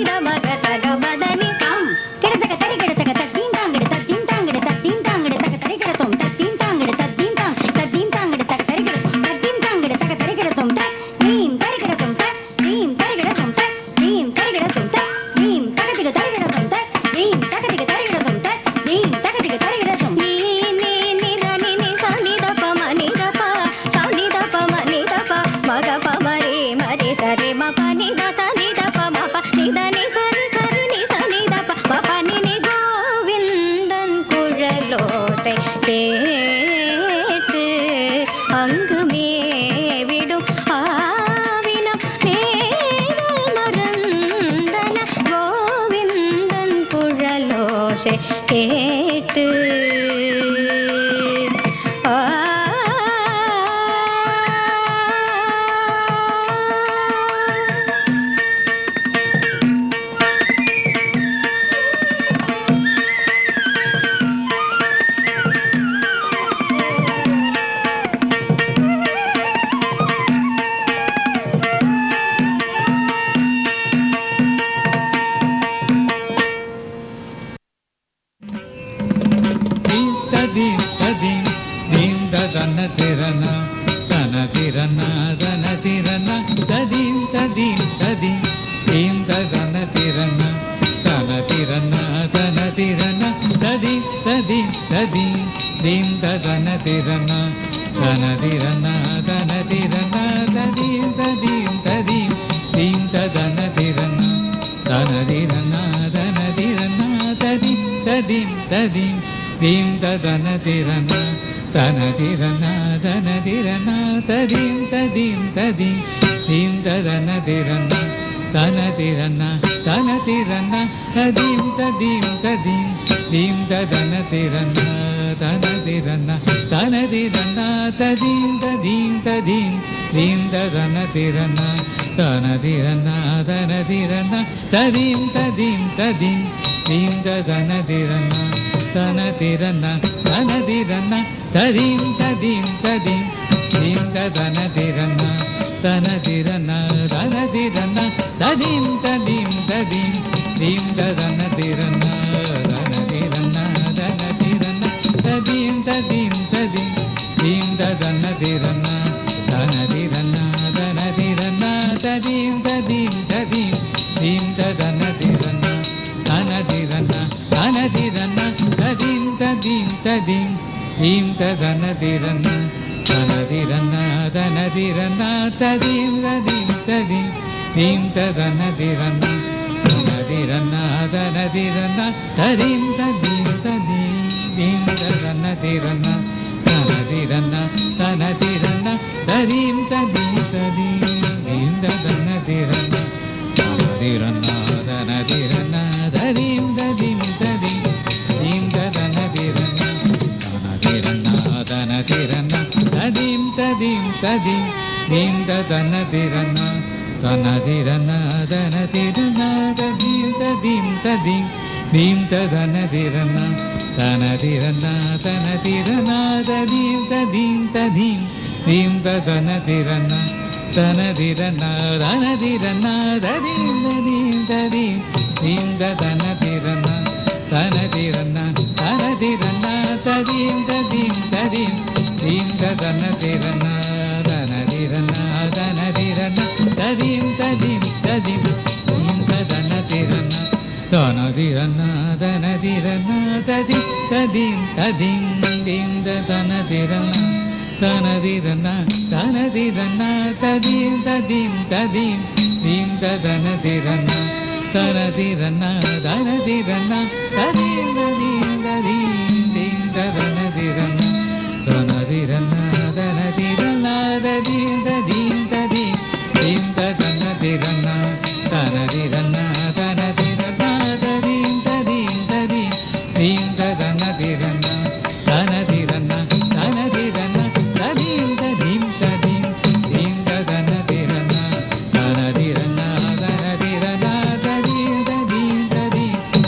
த ம க ச க ம த நி தாம் கிட தக்க தரி கிட தக்க தத்தீம் தாங்கிட தத்தீம் தாங்கிட தத்தீம் தாங்கிட தக்க தரி கிடத்தும் தத்தீம் தாங்கிட தத்தீம் தாங் தத்தீம் தாங்கிட தக்க தரி கிடத்தும் தத்தீம் தாங்கிட தக்க தரி கிடத்தும் த நீம் தரி கிடத்தும் த நீம் தரி கிடத்தும் த நீம் தரி கிடத்தும் த நீம் தகதிக தரி கிடத்தும் த நீம் தகதிக தரி கிடத்தும் த நீம் தகதிக தரி கிடத்தும் நீ நீ நி த நி நி ச நி த ப ம நி த ப ச நி த ப ம நி த ப ம க ப ம ரே ச ரே ம ப நி த ச நி த ப ம ப நி த நி ச ரி ச ரி நி ச நி த ப ம ப நி நி கோவிந்தன் குழலோசை கேட்டு அங்கு மேவிடும் ஆவினம் நேவல் மறந்தன கோவிந்தன் குழலோசை கேட்டு ஆ tirana, tana tirana, tana tirana, tadim tadim tadim. tirana dana tirana dana tirana tadim tadim tadim dim tadana tirana dana tirana dana tirana tadim tadim tadim dim tadana tirana dana tirana dana tirana tadim tadim tadim dim tadana tirana dana tirana dana tirana tadim tadim tadim dim tadana tirana dana tirana dana tirana tadim tadim tadim dim tadana tirana dana tirana dana tirana tadim tadim tadim dim tadana tirana dana tirana dana tirana tadim tadim tadim dim tadana tirana dana tirana dana tirana tadim tadim tadim dim tadana tirana dana tirana dana tirana tadim tadim tadim dim tadana tirana dana tirana dana tirana tadim tadim tadim dim tadana tirana dana tirana dana tirana tadim tadim tadim dim tadana tirana dana tirana dana tirana tadim tadim tadim dim tadana tirana dana tirana dana tirana tadim tadim tadim dim tadana tirana dana tirana dana tirana tadim tadim tadim dim tadana tirana dana tirana dana tirana tadim tadim tadim dim tadana tirana dana tirana dana tirana tadim tadim tadim dim tadana tirana dana tirana dana tirana tadim tadim tadim dim tadana tirana dana tirana dana tirana tadim tadim tadim dim tadana tirana dana tirana dana tirana tadim tadim tadim dim tadana tirana dana tirana dana tirana tadim tadim tadim dim tadana tirana dana tirana dana tirana tadim tadim tadim dim tadana tirana dana tirana dana tirana tadim tadim tadim dim tadana tirana dana tirana dana tirana tadim tadim tadim dim tadana tirana dana tirana dana tirana tadim tadim tadim dim tadana tirana dana tirana dana tirana tadim tadim tadim dim tadana tirana dana tirana dana tirana tadim tadim tadim dim tadana tirana dana tirana dana tirana tadim tadim tadim dim tadana tirana dana tirana dana tirana tadim tadim tadim dim tadana tirana dana tirana dana tirana tadim tadim tadim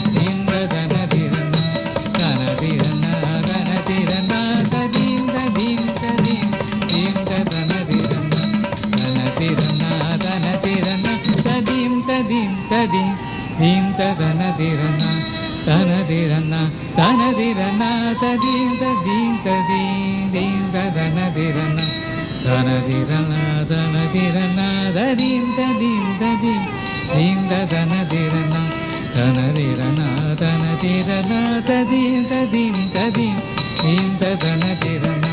dim tadana tirana dana tirana dana tirana tadim tadim tadim dim tadana tirana dana tirana dana tirana tadim tadim tadim dim tadana tirana dana tirana dana tirana tadim tadim tadim dim tadana tirana dana tirana dana tirana tadim tadim tadim dim tadana tirana dana tirana dana tirana tadim tadim tadim dim tadana tirana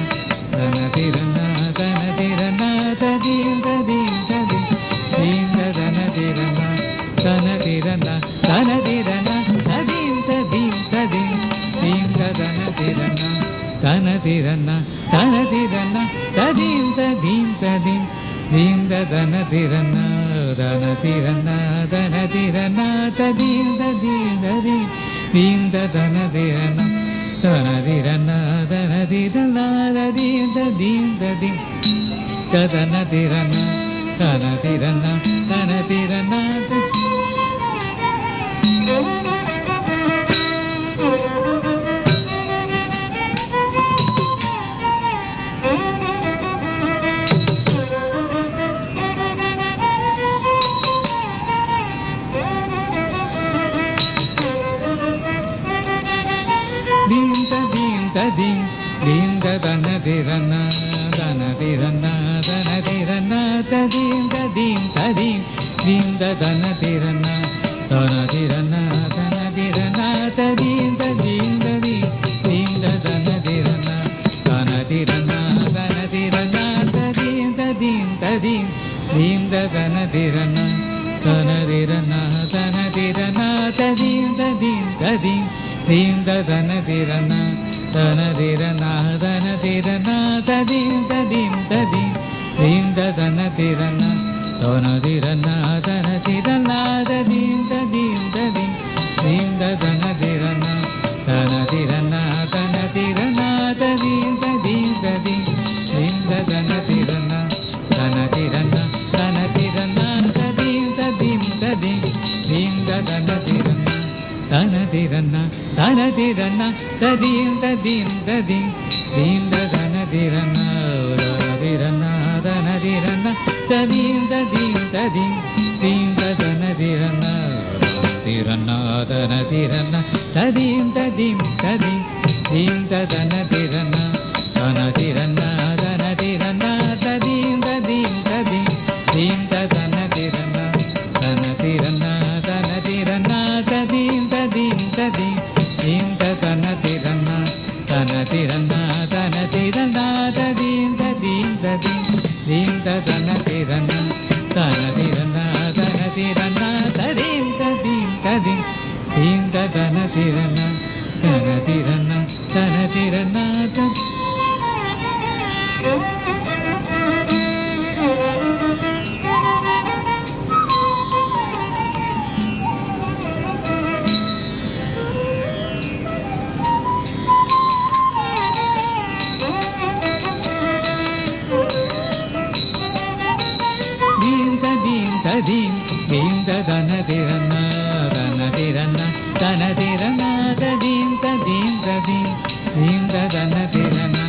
dana tirana dana tirana tadim tadim tadim dim tadana tirana dana tirana dana tirana tadim tadim tadim dim tadana tirana dana tirana dana tirana tadim tadim tadim dim tadana tirana dana tirana dana tirana tadim tadim tadim tadana tirana dana tirana dana tirana dim tadim tadim dim tadana tirana dana tirana dana tirana tadim tadim tadim dim tadana tirana dana tirana dana tirana tadim tadim tadim dim tadana tirana dana dim da dana dirana dana dirana dana dirana da dim da dim da dim dim da dana dirana dana dirana dana dirana da dim da dim da dim dim da dana dirana dana dirana dana dirana da dim da dim da dim dim da dana dirana dana dirana dana dirana da dim da dim da dim dim da dana dirana dana dirana dana dirana da dim da dim da dim dim da dana dirana dana dirana dana dirana da dim da dim da dim dim da dana dirana dana dirana dana dirana da dim da dim da dim dim da dana dirana dirana dana dirana da dim da dim da dim dim da dana dirana dana dirana dana dirana da dim da dim da dim dim da dana dirana dana dirana dana dirana da dim da dim da dim dim da dana dirana dana dirana dana dirana da dim da dim da dim dim da dana dirana dana dirana dana dirana da dim da dim da dim dim da dana dirana dana dirana dana dirana da dim dim da dana dirana dana dirana dana dirana da dim da dim da dim dim da dana dirana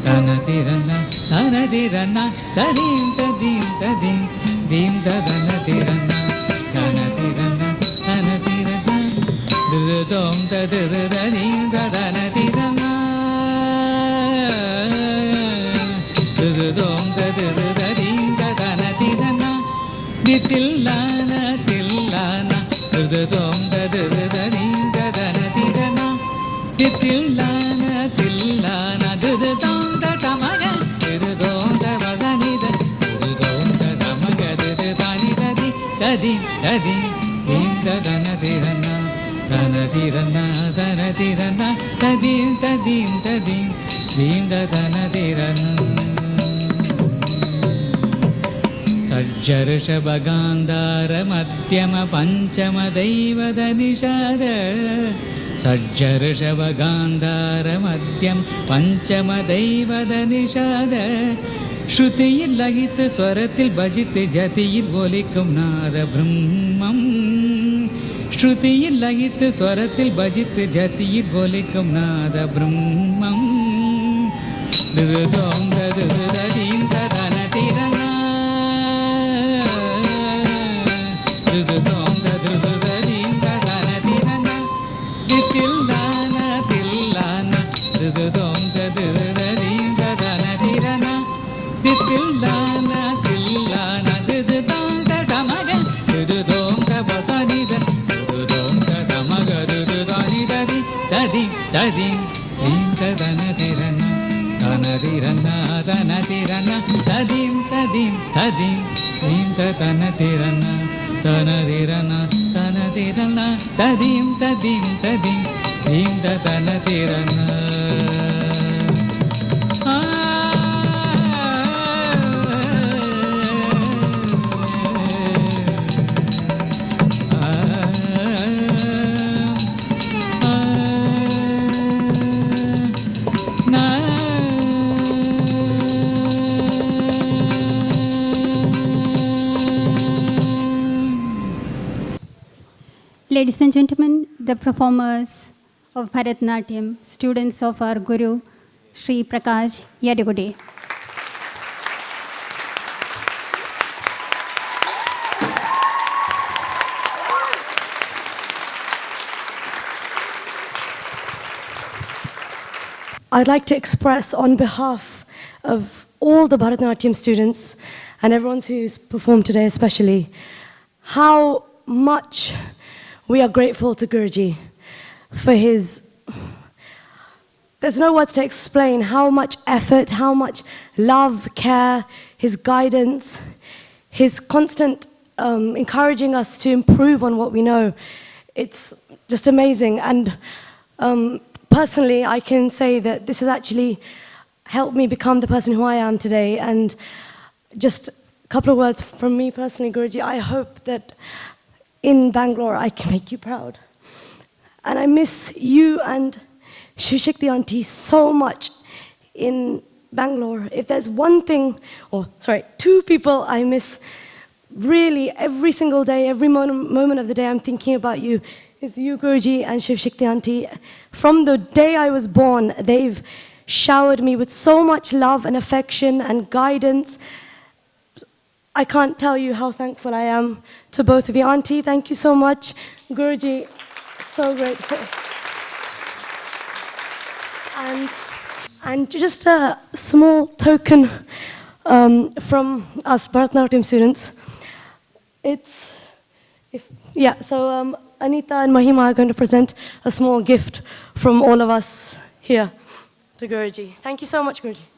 dana dirana dana dirana da dim da dim da dim dim da dana dirana dana dirana dana dirana du dom da du da dim da dana dirana du dom da du da dim da dana dirana Tillana, tillana, dum da da dim da dana tirana. Tillana, tillana, dum da samaga, dum da vasani da, dum da samaga, dani da di, dim da dana tirana, dana tirana, dana tirana, da dim da dim, dim da dana tirana. ಸಜ್ಜರ್ಷಭಗಾಂಧಾರ ಮಧ್ಯಮ ಪಂಚಮ ದೈವದ ನಿಷಾದ ಸಜ್ಜರ್ಷಭಗಾಂಧಾರ ಮಧ್ಯಮ ಪಂಚಮ ದೈವದ ನಿಷಾದ ஸ்ருதியில் லகித்து ஸ்வரத்தில் பஜித்து ஜதியில் ஒலிக்கும் நாத பிரம்மம் ஸ்ருதியில் லகித்து ஸ்வரத்தில் பஜித்து ஜதியில் ஒலிக்கும் நாத பிரம்மம் திருதோம் தருதீம் ததன திரனா திருதோம் தருதீம் ததன திரனா தில்லான தில்லான திருதோம் தருதீம் ததன திரனா தில்லான தில்லான திருதோம் தசமக திருதோம் தபசனித திருதோம் தசமக திருதானி ததி ததி ததி ததன திரன தனதிரன தனதிரன ததிம் ததிம் ததிம் ததன திரன தனதிரன தனதிரன ததிம் ததிம் ததிம் ததன திரன Ladies and gentlemen, the performers of Bharatanatyam, students of our Guru, Sri Prakash Yadagudde. I'd like to express on behalf of all the Bharatanatyam students and everyone who's performed today especially, how much we are grateful to Guruji for his, there's no words to explain how much effort, how much love, care, his guidance. his constant encouraging us to improve on what we know. It's just amazing. And personally, I can say that this has actually helped me become the person who I am today. And just a couple of words from me personally, Guruji, I hope that in Bangalore I can make you proud. And I miss you and Sivasakthi auntie so much in Bangalore. If there's one thing, two people I miss really every single day, every moment of the day I'm thinking about you, is you, Guruji, and Sivasakthi auntie. From the day I was born, they've showered me with so much love and affection and guidance. I can't tell you how thankful I am to both of you. Auntie, thank you so much. Guruji, so grateful. And just a small token from us Bharatanatyam students. Anita and Mahima are going to present a small gift from all of us here to Guruji. Thank you so much, Guruji.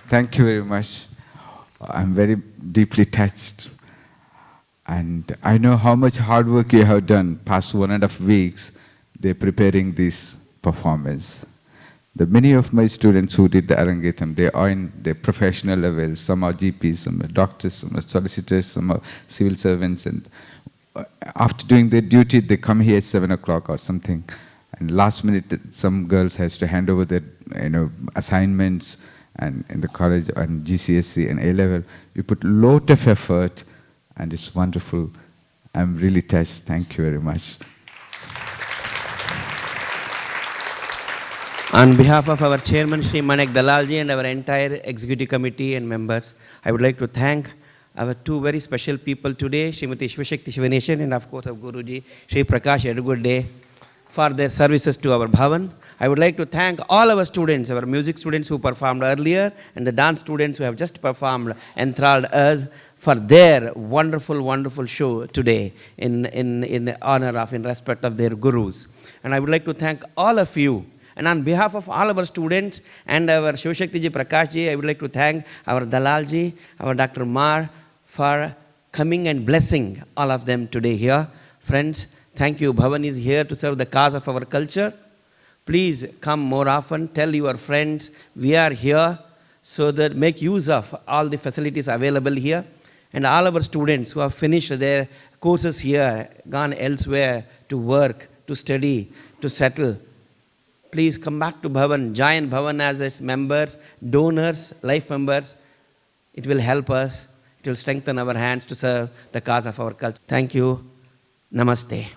Thank you very much. I'm very deeply touched. And I know how much hard work you have done past 1.5 weeks. They're preparing this performance. Many of my students who did the Arangetam, they are in the professional level. Some are GPs, some are doctors, some are solicitors, some are civil servants. And after doing their duty, they come here at 7 o'clock or something. And last minute, some girls has to hand over their assignments and in the college and GCSE and A-level. You put a lot of effort and it's wonderful. I'm really touched. Thank you very much. On behalf of our chairman, Sri Manek Dalalji, and our entire executive committee and members, I would like to thank our two very special people today, Srimati Sivasakthi Sivanesan and of course of Guruji, Sri Prakash Yadagudde, for their services to our Bhavan. I would like to thank all our students, our music students who performed earlier, and the dance students who have just performed, enthralled us, for their wonderful, wonderful show today in honor of, in respect of their gurus. And I would like to thank all of you. And on behalf of all our students and our Sivasakthi ji, Prakash ji, I would like to thank our Dalalji, our Dr. Mar, for coming and blessing all of them today here. Friends, thank you. Bhavan is here to serve the cause of our culture. Please come more often. Tell your friends we are here so that make use of all the facilities available here. And all our students who have finished their courses here, gone elsewhere to work, to study, to settle, please come back to Bhavan. Join Bhavan as its members, donors, life members. It will help us. It will strengthen our hands to serve the cause of our culture. Thank you. Namaste.